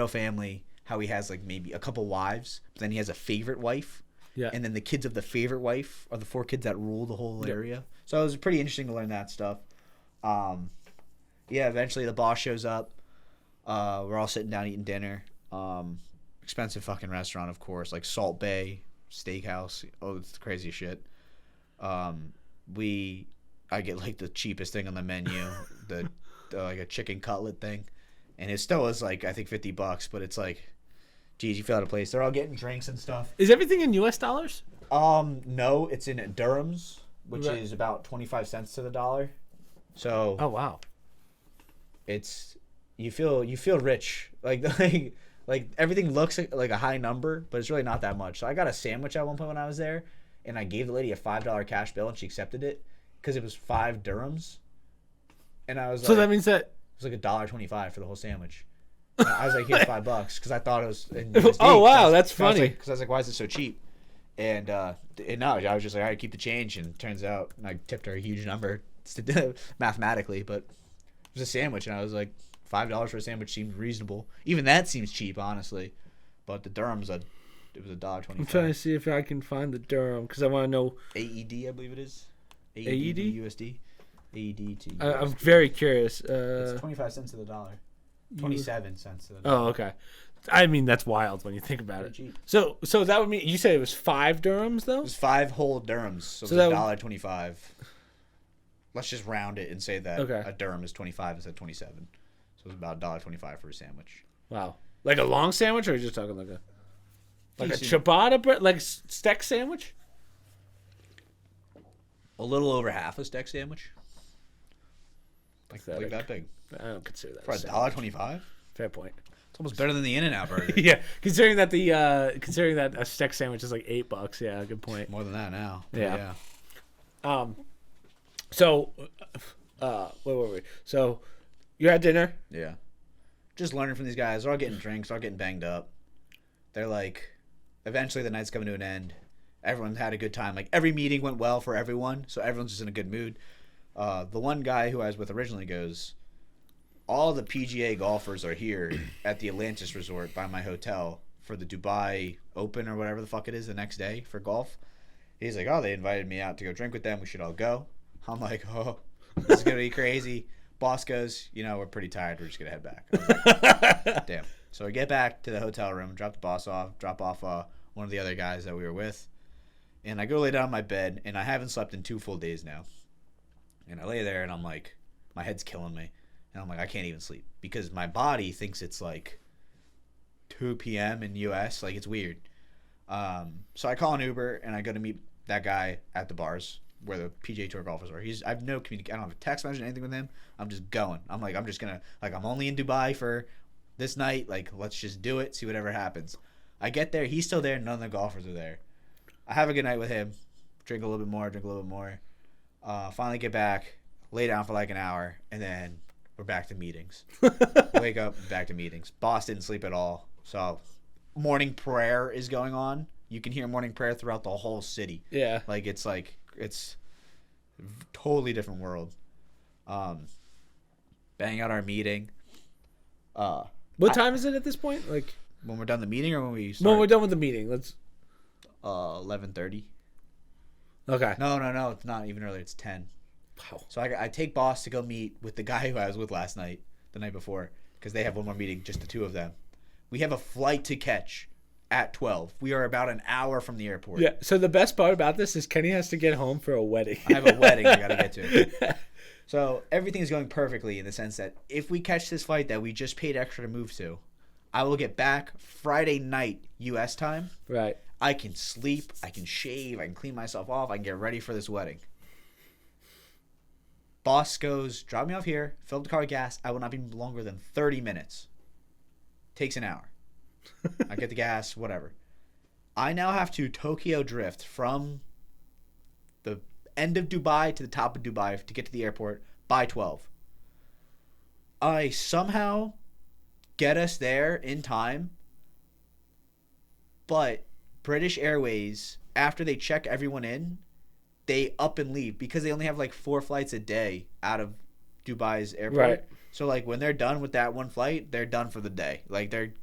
family, how he has like maybe a couple wives, but then he has a favorite wife. Yeah. And then the kids of the favorite wife are the 4 kids that rule the whole area. So it was pretty interesting to learn that stuff. Eventually the boss shows up. We're all sitting down eating dinner. Expensive fucking restaurant, of course, like Salt Bay Steakhouse. Oh, it's the craziest shit. I get like the cheapest thing on the menu, the like a chicken cutlet thing, and it still is like I think $50, but it's like, geez, you feel out of place. They're all getting drinks and stuff. Is everything in U.S. dollars? No, it's in dirhams, which is about 25 cents to the dollar. So oh wow, it's you feel rich, like everything looks like a high number, but it's really not that much. So I got a sandwich at one point when I was there, and I gave the lady a $5 cash bill, and she accepted it because it was 5 dirhams, and I was so that means that it was like $1.25 for the whole sandwich. And I was like, here's $5 because I thought it was in USD. Oh wow, that's funny. Because I was like, why is it so cheap? And no, I was just like, all right, keep the change, and it turns out I tipped her a huge number. Mathematically, but it was a sandwich, and I was like, $5 for a sandwich seemed reasonable. Even that seems cheap, honestly. But the dirhams, it was $1.25. I'm trying to see if I can find the dirham because I want to know AED. I believe it is AED to USD. AED to USD. I'm very curious. It's 25 cents to the dollar. 27 cents to the dollar. Oh, okay. I mean, that's wild when you think about it. Cheap. So that would mean you said it was 5 dirhams though. It was 5 whole dirhams, so it was $1.25. Let's just round it and say that a dirham is 25 instead of 27. So it's about $1.25 for a sandwich. Wow. Like a long sandwich, or are you just talking like a ciabatta bread, like a steak sandwich? A little over half a steak sandwich. Like Pathetic. That big. I don't consider that for $1.25. Fair point. It's almost better than the In-N-Out burger. Yeah, considering that a steak sandwich is like $8. Yeah, good point. More than that now. Yeah. So, where were we? So, you're at dinner. Yeah. Just learning from these guys. They're all getting drinks. They're all getting banged up. They're like, eventually the night's coming to an end. Everyone had a good time. Like, every meeting went well for everyone, so everyone's just in a good mood. The one guy who I was with originally goes, all the PGA golfers are here at the Atlantis Resort by my hotel for the Dubai Open or whatever the fuck it is the next day for golf. He's like, oh, they invited me out to go drink with them. We should all go. I'm like, oh, this is going to be crazy. Boss goes, we're pretty tired. We're just going to head back. I was like, damn. So I get back to the hotel room, drop the boss off, drop off one of the other guys that we were with. And I go lay down on my bed, and I haven't slept in 2 full days now. And I lay there, and I'm like, my head's killing me. And I'm like, I can't even sleep. Because my body thinks it's like 2 p.m. in U.S. Like, it's weird. So I call an Uber, and I go to meet that guy at the bars where the PGA Tour golfers are. I have no communication. I don't have a text message or anything with him. I'm just going. I'm like, I'm just going to, like, I'm only in Dubai for this night. Like, let's just do it, see whatever happens. I get there. He's still there. None of the golfers are there. I have a good night with him. Drink a little bit more. Finally get back, lay down for like an hour, and then we're back to meetings. Wake up, back to meetings. Boss didn't sleep at all. So morning prayer is going on. You can hear morning prayer throughout the whole city. Yeah. It's a totally different world. Bang out our meeting. What time is it at this point? Like when we're done the meeting or when we start? When we're done with the meeting. Let's 11:30. Okay. No, it's not even earlier. It's 10. Wow. So I take boss to go meet with the guy who I was with last night, the night before, because they have one more meeting, just the two of them. We have a flight to catch at 12. We are about an hour from the airport. Yeah. So the best part about this is Kenny has to get home for a wedding. I have a wedding I got to get to. So everything is going perfectly in the sense that if we catch this flight that we just paid extra to move to, I will get back Friday night U.S. time. Right. I can sleep, I can shave, I can clean myself off, I can get ready for this wedding. Boss goes, drop me off here, fill up the car with gas. I will not be longer than 30 minutes. Takes an hour. I get the gas, whatever. I now have to Tokyo drift from the end of Dubai to the top of Dubai to get to the airport by 12. I somehow get us there in time, but British Airways, after they check everyone in, they up and leave because they only have like 4 flights a day out of Dubai's airport. Right. So like when they're done with that one flight, they're done for the day. Like they're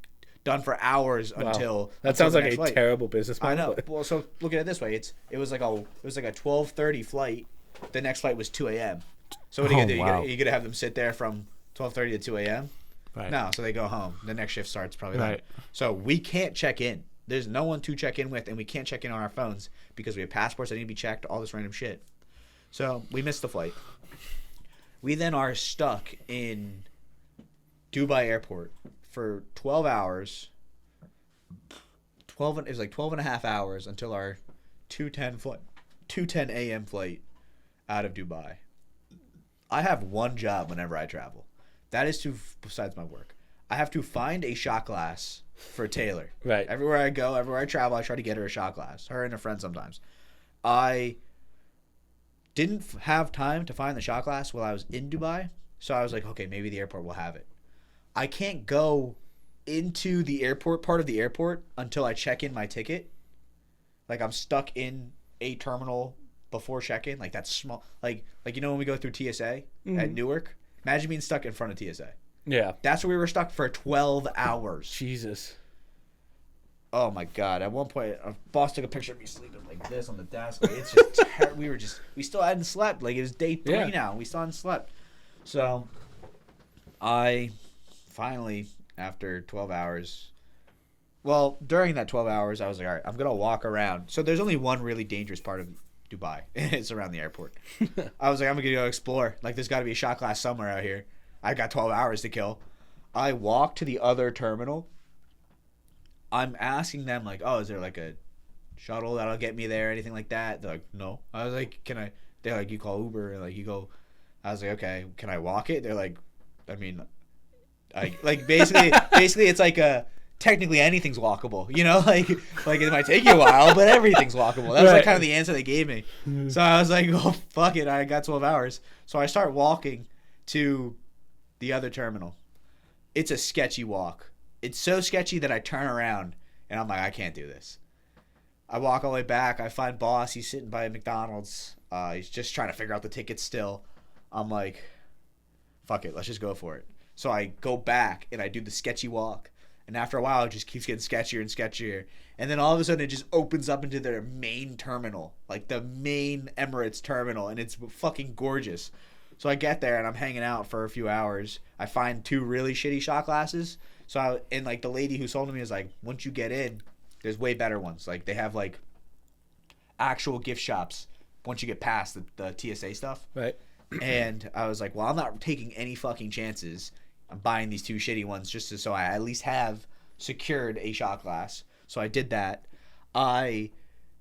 done for hours until that sounds like a terrible business model. I know. Well, so look at it this way: it was like a 12:30 flight. The next flight was 2 a.m. So what are you gonna do? Wow. You're gonna have them sit there from 12:30 to 2 a.m. Right. No, so they go home. The next shift starts probably then. So we can't check in. There's no one to check in with, and we can't check in on our phones because we have passports that need to be checked, all this random shit. So we missed the flight. We then are stuck in Dubai airport for 12 hours. It was like 12 and a half hours until our 2:10 a.m. flight out of Dubai. I have one job whenever I travel. That is besides my work, I have to find a shot glass for Taylor. Right. Everywhere I go, everywhere I travel, I try to get her a shot glass. Her and a friend sometimes. I didn't have time to find the shot glass while I was in Dubai, so I was like, okay, maybe the airport will have it. I can't go into the airport, part of the airport, until I check in my ticket. Like I'm stuck in a terminal before check-in. Like that's small. Like when we go through TSA at Newark. Imagine being stuck in front of TSA. Yeah. That's where we were stuck for 12 hours. Jesus. Oh my God. At one point, our boss took a picture of me sleeping like this on the desk. Like, it's just we still hadn't slept. Like it was day 3 now. We still hadn't slept. So I finally, after 12 hours, well, during that 12 hours, I was like, all right, I'm going to walk around. So there's only one really dangerous part of Dubai. It's around the airport. I was like, I'm going to go explore. Like there's got to be a shot glass somewhere out here. I got 12 hours to kill. I walk to the other terminal. I'm asking them like, oh, is there like a shuttle that'll get me there, anything like that? They're like, no. I was like, can I? They're like, you call Uber, and like you go. I was like, okay, can I walk it? They're like, I mean, basically it's like technically anything's walkable, like it might take you a while, but everything's walkable. That was like kind of the answer they gave me. So I was like, oh fuck it, I got 12 hours. So I start walking to the other terminal. It's a sketchy walk. It's so sketchy that I turn around and I'm like, I can't do this. I walk all the way back. I find boss. He's sitting by a McDonald's. He's just trying to figure out the ticket still. I'm like, fuck it, let's just go for it. So I go back and I do the sketchy walk. And after a while, it just keeps getting sketchier and sketchier. And then all of a sudden, it just opens up into their main terminal, like the main Emirates terminal. And it's fucking gorgeous. So I get there and I'm hanging out for a few hours. I find 2 really shitty shot glasses. And like the lady who sold them to me was like, once you get in, there's way better ones. Like they have like actual gift shops once you get past the TSA stuff. Right. And I was like, well, I'm not taking any fucking chances. I'm buying these 2 shitty ones just so I at least have secured a shot glass. So I did that. I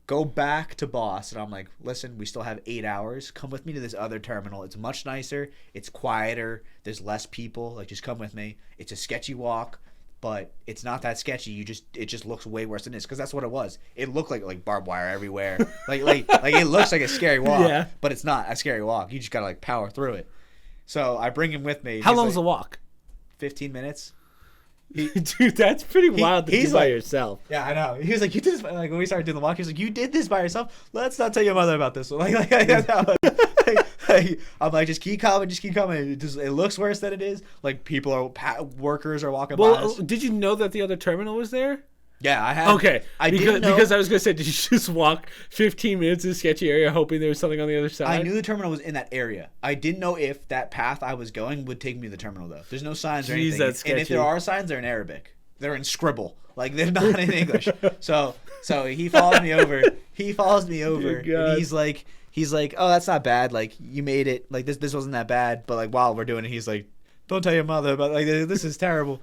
go back to Boss and I'm like, listen, we still have 8 hours. Come with me to this other terminal. It's much nicer. It's quieter. There's less people. Like, just come with me. It's a sketchy walk, but it's not that sketchy. It just looks way worse than this, because that's what it was. It looked like barbed wire everywhere. like it looks like a scary walk, yeah. But it's not a scary walk. You just gotta like power through it. So I bring him with me. How long's the walk? 15 minutes. Dude, that's pretty wild to do by yourself. Yeah, I know. He was like, you did this like when we started doing the walk. He was like, you did this by yourself. Let's not tell your mother about this. I'm like, just keep coming. It looks worse than it is. Like workers are walking by us. Did you know that the other terminal was there? Yeah, I had. Okay, because I was gonna say, did you just walk 15 minutes in a sketchy area hoping there was something on the other side? I knew the terminal was in that area. I didn't know if that path I was going would take me to the terminal though. There's no signs or anything. That's sketchy. And if there are signs, they're in Arabic. They're in scribble. Like they're not in English. So he follows me over. And he's like, oh, that's not bad. Like you made it. Like this wasn't that bad. But like while we're doing it, he's like, don't tell your mother. But like this is terrible.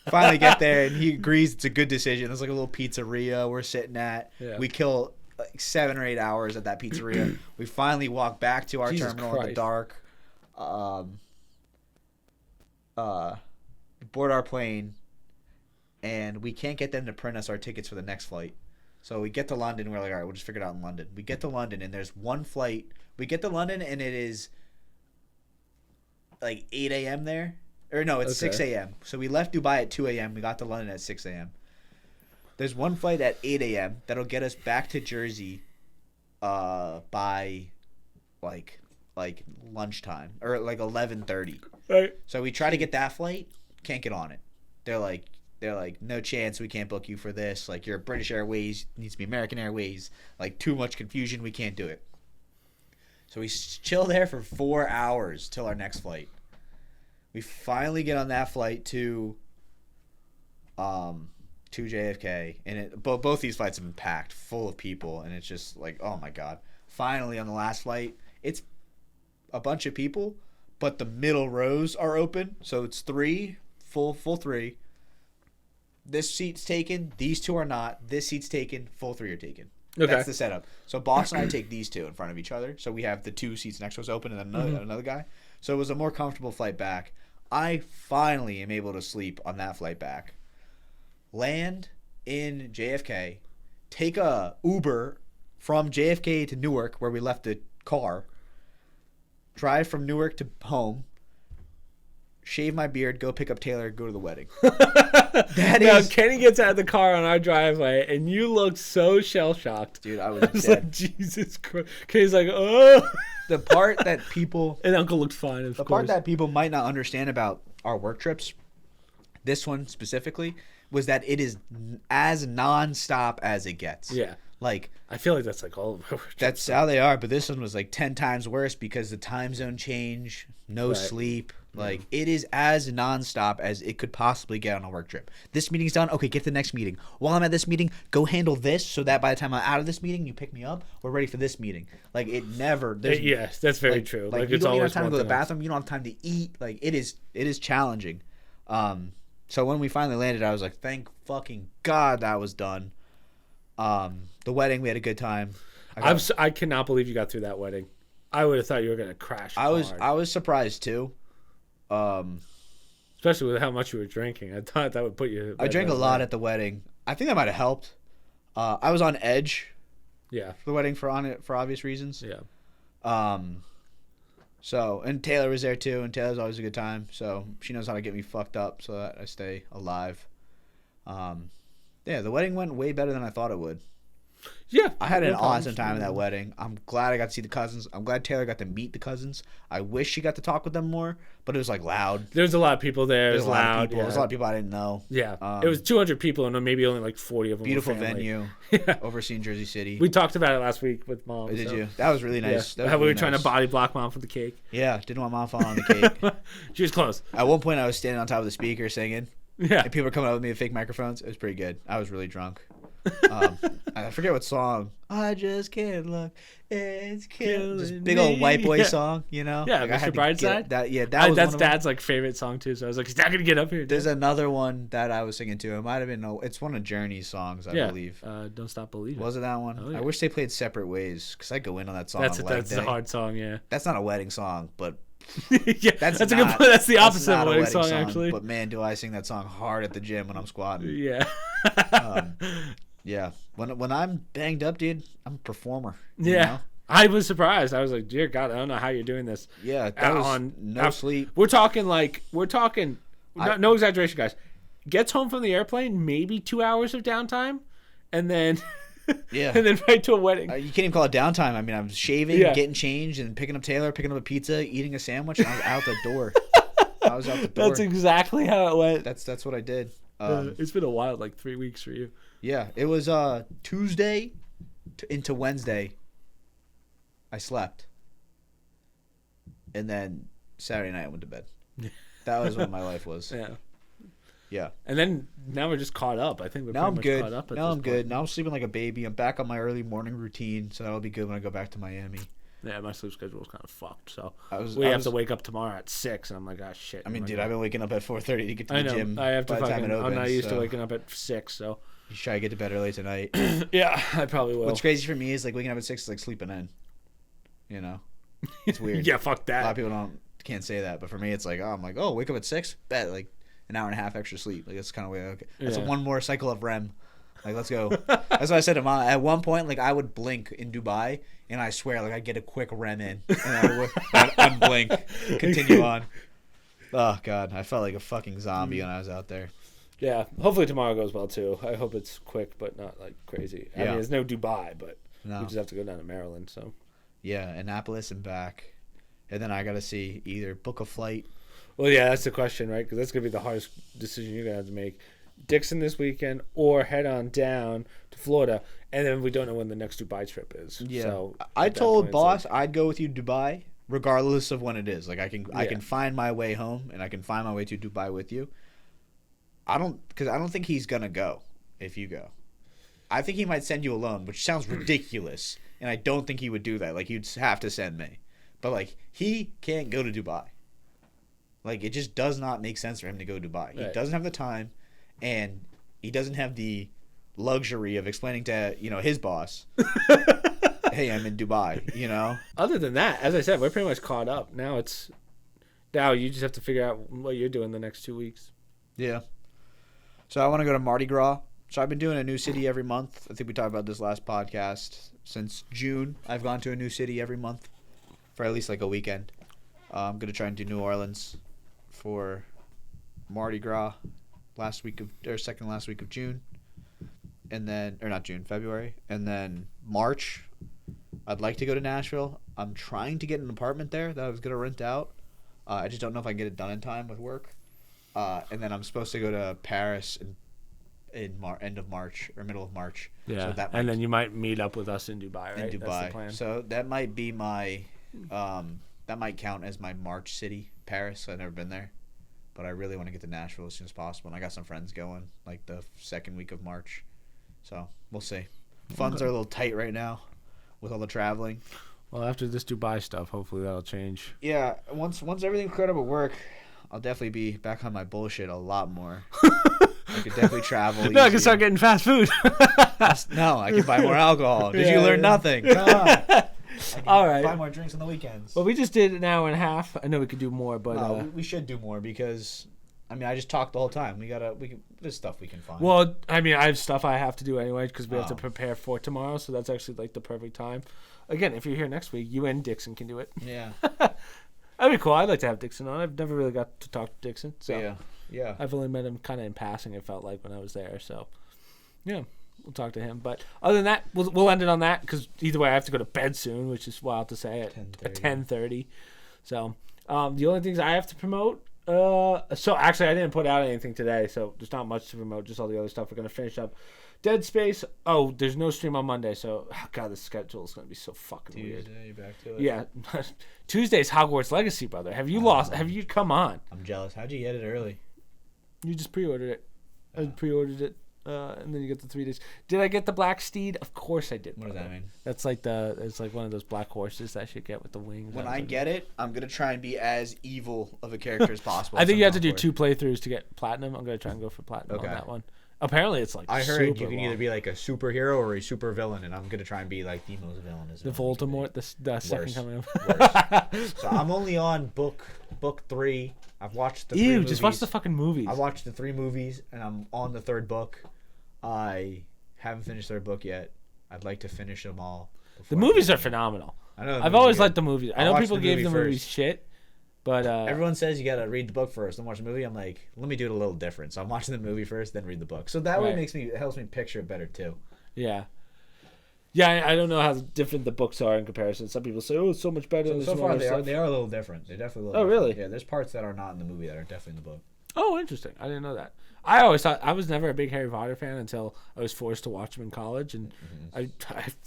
Finally get there and he agrees it's a good decision. There's like a little pizzeria we're sitting at. Yeah. We kill like 7 or 8 hours at that pizzeria. We finally walk back to our terminal in the dark. Board our plane, and we can't get them to print us our tickets for the next flight. So we get to London. We're like, all right, we'll just figure it out in London. We get to London and there's one flight. We get to London and it is like 8 a.m. there. Or no, it's 6 a.m. So we left Dubai at 2 a.m. We got to London at 6 a.m. There's one flight at 8 a.m. that'll get us back to Jersey by like lunchtime or like 11:30. Right. So we try to get that flight, can't get on it. They're like, no chance, we can't book you for this. Like, you're British Airways, needs to be American Airways. Like, too much confusion, we can't do it. So we chill there for 4 hours till our next flight. We finally get on that flight to JFK, and both these flights have been packed full of people, and it's just like, oh my god. Finally on the last flight, it's a bunch of people, but the middle rows are open, so it's full 3. This seat's taken, these 2 are not. This seat's taken, full 3 are taken. Okay. That's the setup. So Boss and I take these 2 in front of each other, so we have the 2 seats next to us open, and then another guy. So it was a more comfortable flight back. I finally am able to sleep on that flight back. Land in JFK, take a Uber from JFK to Newark, where we left the car, drive from Newark to home, shave my beard, go pick up Taylor, go to the wedding. Now, Kenny gets out of the car on our driveway, and you look so shell-shocked. Dude, I was dead. Like, Jesus Christ. Kenny's like, oh. The part that people... And Uncle looked fine, of course. The part that people might not understand about our work trips, this one specifically, was that it is as non-stop as it gets. Yeah. Like, I feel like that's like all of our trips. That's how they are, but this one was like 10 times worse because the time zone change, no sleep. Like, it is as nonstop as it could possibly get on a work trip. This meeting's done. Okay, get to the next meeting. While I'm at this meeting, go handle this so that by the time I'm out of this meeting, you pick me up. We're ready for this meeting. Like, it never. Yes, that's very true. Like, you don't even have time to go to the bathroom. You don't have time to eat. Like, it is challenging. So when we finally landed, I was like, thank fucking God that was done. The wedding, we had a good time. I cannot believe you got through that wedding. I would have thought you were gonna crash. I was surprised too. Especially with how much you were drinking. I thought that would put you. I drank a lot at the wedding. I think that might have helped. I was on edge. Yeah. For the wedding for obvious reasons. Yeah. So, and Taylor was there too, and Taylor's always a good time. So she knows how to get me fucked up so that I stay alive. Yeah, the wedding went way better than I thought it would. Yeah. I had no an problem. awesome time at that wedding. I'm glad I got to see the cousins. I'm glad Taylor got to meet the cousins. I wish she got to talk with them more, but it was like loud. There's a lot of people there. There's a lot loud. of people. Yeah. There's a lot of people I didn't know. Yeah. It was 200 people, and maybe only like 40 of them Beautiful were family. venue. Yeah. Overseeing Jersey City. We talked about it last week with Mom. Did so. you? That was really nice. Yeah. That was How we really were trying to nice. body block Mom for the cake. Yeah, didn't want Mom falling on the cake. She was close. At one point, I was standing on top of the speaker singing, Yeah. and people were coming up with me with fake microphones. It was pretty good. I was really drunk. I forget what song. I just can't look. It's killing This big old white boy song, you know? Yeah, like, I had Mr. to get Brightside. that, yeah, that was That's one of them. Dad's like favorite song too. So I was like, he's not gonna get up here. There's another one that I was singing too. It might have been. It's one of Journey's songs, I believe. Don't Stop Believing. Was it that one? Oh, yeah. I wish they played Separate Ways because I go in on that song. That's on leg a day. hard song. Yeah. That's not a wedding song, but Yeah. that's a good not- point. That's the that's opposite not of a a wedding song, actually. But man, do I sing that song hard at the gym when I'm squatting. Yeah. Yeah. When I'm banged up, dude, I'm a performer. Yeah. You know? I was surprised. I was like, dear God, I don't know how you're doing this. Yeah. That was no sleep. We're talking, no exaggeration, guys. Gets home from the airplane, maybe 2 hours of downtime, and then Yeah. and then right to a wedding. You can't even call it downtime. I mean, I was shaving, getting changed, and picking up Taylor, picking up a pizza, eating a sandwich, and I was out the door. I was out the door. That's exactly how it went. That's what I did. It's been a while, like 3 weeks for you. Yeah, it was Tuesday into Wednesday. I slept, and then Saturday night I went to bed. That was what my life was. Yeah. Yeah. And then now we're just caught up. I think we're Now I'm pretty much good. caught up. Now I'm good. Now I'm sleeping like a baby. I'm back on my early morning routine, so that'll be good when I go back to Miami. Yeah, my sleep schedule was kind of fucked. So I have to wake up tomorrow at 6, and I'm like, ah, shit. I mean, dude, I've been waking up at 4:30 to get to I the know. gym. I have to by the time fucking. it opens, I'm not used to so waking up at 6, so. You should try to get to bed early tonight. Yeah, I probably will. What's crazy for me is like waking up at 6 is like sleeping in. You know, it's weird. Yeah, fuck that. A lot of people can't say that, but for me, it's like, I'm like, oh, wake up at 6, bet like an hour and a half extra sleep. Like that's kind of way. Okay, that's one more cycle of REM. Like let's go. That's what I said to Mom. At one point, like I would blink in Dubai, and I swear, like I'd get a quick REM in, and I'd unblink, continue on. Oh God, I felt like a fucking zombie when I was out there. Yeah, hopefully tomorrow goes well too. I hope it's quick, but not like crazy. I mean, it's no Dubai, but we just have to go down to Maryland. So. Yeah, Annapolis and back, and then I gotta see either book a flight. Well, yeah, that's the question, right? Because that's gonna be the hardest decision you're gonna have to make. Dixon this weekend, or head on down to Florida, and then we don't know when the next Dubai trip is. Yeah, so I told boss I'd go with you to Dubai, regardless of when it is. Like I can find my way home, and I can find my way to Dubai with you. I don't think he's gonna go if you go. I think he might send you alone, which sounds ridiculous, and I don't think he would do that. Like you'd have to send me, but like he can't go to Dubai. Like it just does not make sense for him to go to Dubai. He doesn't have the time. And he doesn't have the luxury of explaining to, his boss, hey, I'm in Dubai, Other than that, as I said, we're pretty much caught up. Now you just have to figure out what you're doing the next 2 weeks. Yeah. So I want to go to Mardi Gras. So I've been doing a new city every month. I think we talked about this last podcast. Since June, I've gone to a new city every month for at least like a weekend. I'm going to try and do New Orleans for Mardi Gras. Second last week of June, and then February, and then March. I'd like to go to Nashville. I'm trying to get an apartment there that I was gonna rent out. I just don't know if I can get it done in time with work. And then I'm supposed to go to Paris in end of March or middle of March. Yeah, so and then you might meet up with us in Dubai, right? In Dubai. That's the plan. So that might be my that might count as my March city, Paris. I've never been there. But I really want to get to Nashville as soon as possible. And I got some friends going, like the second week of March. So we'll see. Funds are a little tight right now with all the traveling. Well, after this Dubai stuff, hopefully that'll change. Yeah, once everything's cleared up at work, I'll definitely be back on my bullshit a lot more. I could definitely travel. No, I can start getting fast food. No, I can buy more alcohol. Did you learn nothing? Come on. All right. Buy more drinks on the weekends. Well, we just did an hour and a half. I know we could do more, but we should do more because, I mean, I just talked the whole time. There's stuff we can find. Well, I mean, I have stuff I have to do anyway because we have to prepare for tomorrow. So that's actually like the perfect time. Again, if you're here next week, you and Dixon can do it. Yeah. That'd be cool. I'd like to have Dixon on. I've never really got to talk to Dixon. So yeah. I've only met him kind of in passing. It felt like when I was there. So, yeah. we'll talk to him. But other than that, we'll end it on that because either way, I have to go to bed soon, which is wild to say at 10:30. So the only things I have to promote. So actually, I didn't put out anything today, so there's not much to promote. Just all the other stuff. We're gonna finish up Dead Space. Oh, there's no stream on Monday, so God, the schedule is gonna be so fucking weird. Tuesday, you back to it? Yeah, Tuesday's Hogwarts Legacy, brother. Have you lost? Have you come on? I'm jealous. How'd you get it early? You just pre-ordered it. I pre-ordered it, and then you get the 3 days. Did I get the Black Steed? Of course I did. What does that mean? That's it's like one of those black horses that you get with the wings. When I get it, I'm gonna try and be as evil of a character as possible. I think you have to do 2 playthroughs to get platinum. I'm gonna try and go for platinum on that one. Apparently, it's like I heard you can long. either be like a superhero or a super villain, and I'm gonna try and be like the most villainous. The Voldemort, the second coming of. So I'm only on book 3. I've watched the 3 movies. Just watch the fucking movies. I watched the 3 movies, and I'm on the 3rd book. I haven't finished their book yet. I'd like to finish them all. The movies are phenomenal. I know. I've always liked the movies. I know people gave the movies shit. But everyone says you gotta read the book first and watch the movie. I'm like, let me do it a little different. So I'm watching the movie first, then read the book. So that way it helps me picture it better too. Yeah. Yeah, I don't know how different the books are in comparison. Some people say, "Oh, it's so much better." So far, they are a little different. They're definitely. A little different. Really? Yeah. There's parts that are not in the movie that are definitely in the book. Oh, interesting. I didn't know that. I always thought I was never a big Harry Potter fan until I was forced to watch them in college, and I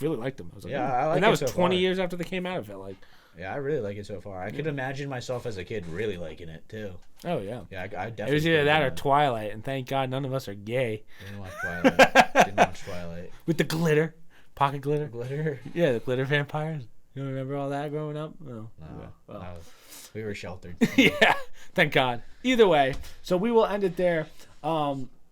really liked them. I was like, I like and that was 20 far. years after they came out. I felt like. Yeah, I really like it so far. I could imagine myself as a kid really liking it too. Oh yeah. Yeah, I definitely. It was either that or Twilight, and thank God none of us are gay. Didn't watch Twilight. Didn't watch Twilight. With the glitter, pocket glitter. Glitter. Yeah, the glitter vampires. You don't remember all that growing up? No. No. We were sheltered. Yeah, thank God. Either way, so we will end it there.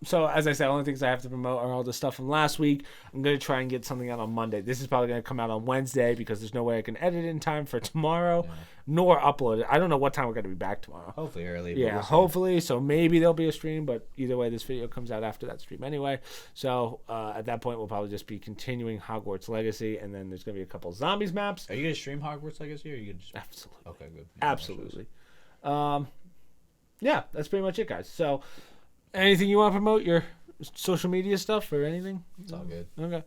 So as I said, only things I have to promote are all the stuff from last week. I'm going to try and get something out on Monday. This is probably going to come out on Wednesday because there's no way I can edit in time for tomorrow, nor upload it. I don't know what time we're going to be back tomorrow. Hopefully early. Yeah, hopefully. So maybe there'll be a stream, but either way, this video comes out after that stream anyway. So at that point, we'll probably just be continuing Hogwarts Legacy, and then there's going to be a couple Zombies maps. Are you going to stream Hogwarts Legacy, or are you going to? Absolutely. Okay, good. Yeah, absolutely. Yeah, that's pretty much it, guys. So anything you want to promote? Your social media stuff or anything? It's all good. Okay.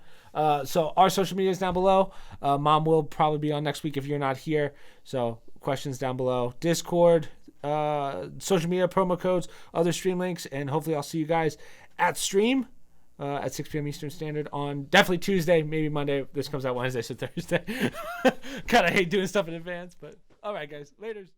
So our social media is down below. Mom will probably be on next week if you're not here. So questions down below. Discord, social media, promo codes, other stream links, and hopefully I'll see you guys at stream at 6 p.m. Eastern Standard on definitely Tuesday, maybe Monday. This comes out Wednesday, so Thursday. Kind of hate doing stuff in advance, but all right, guys. Laters.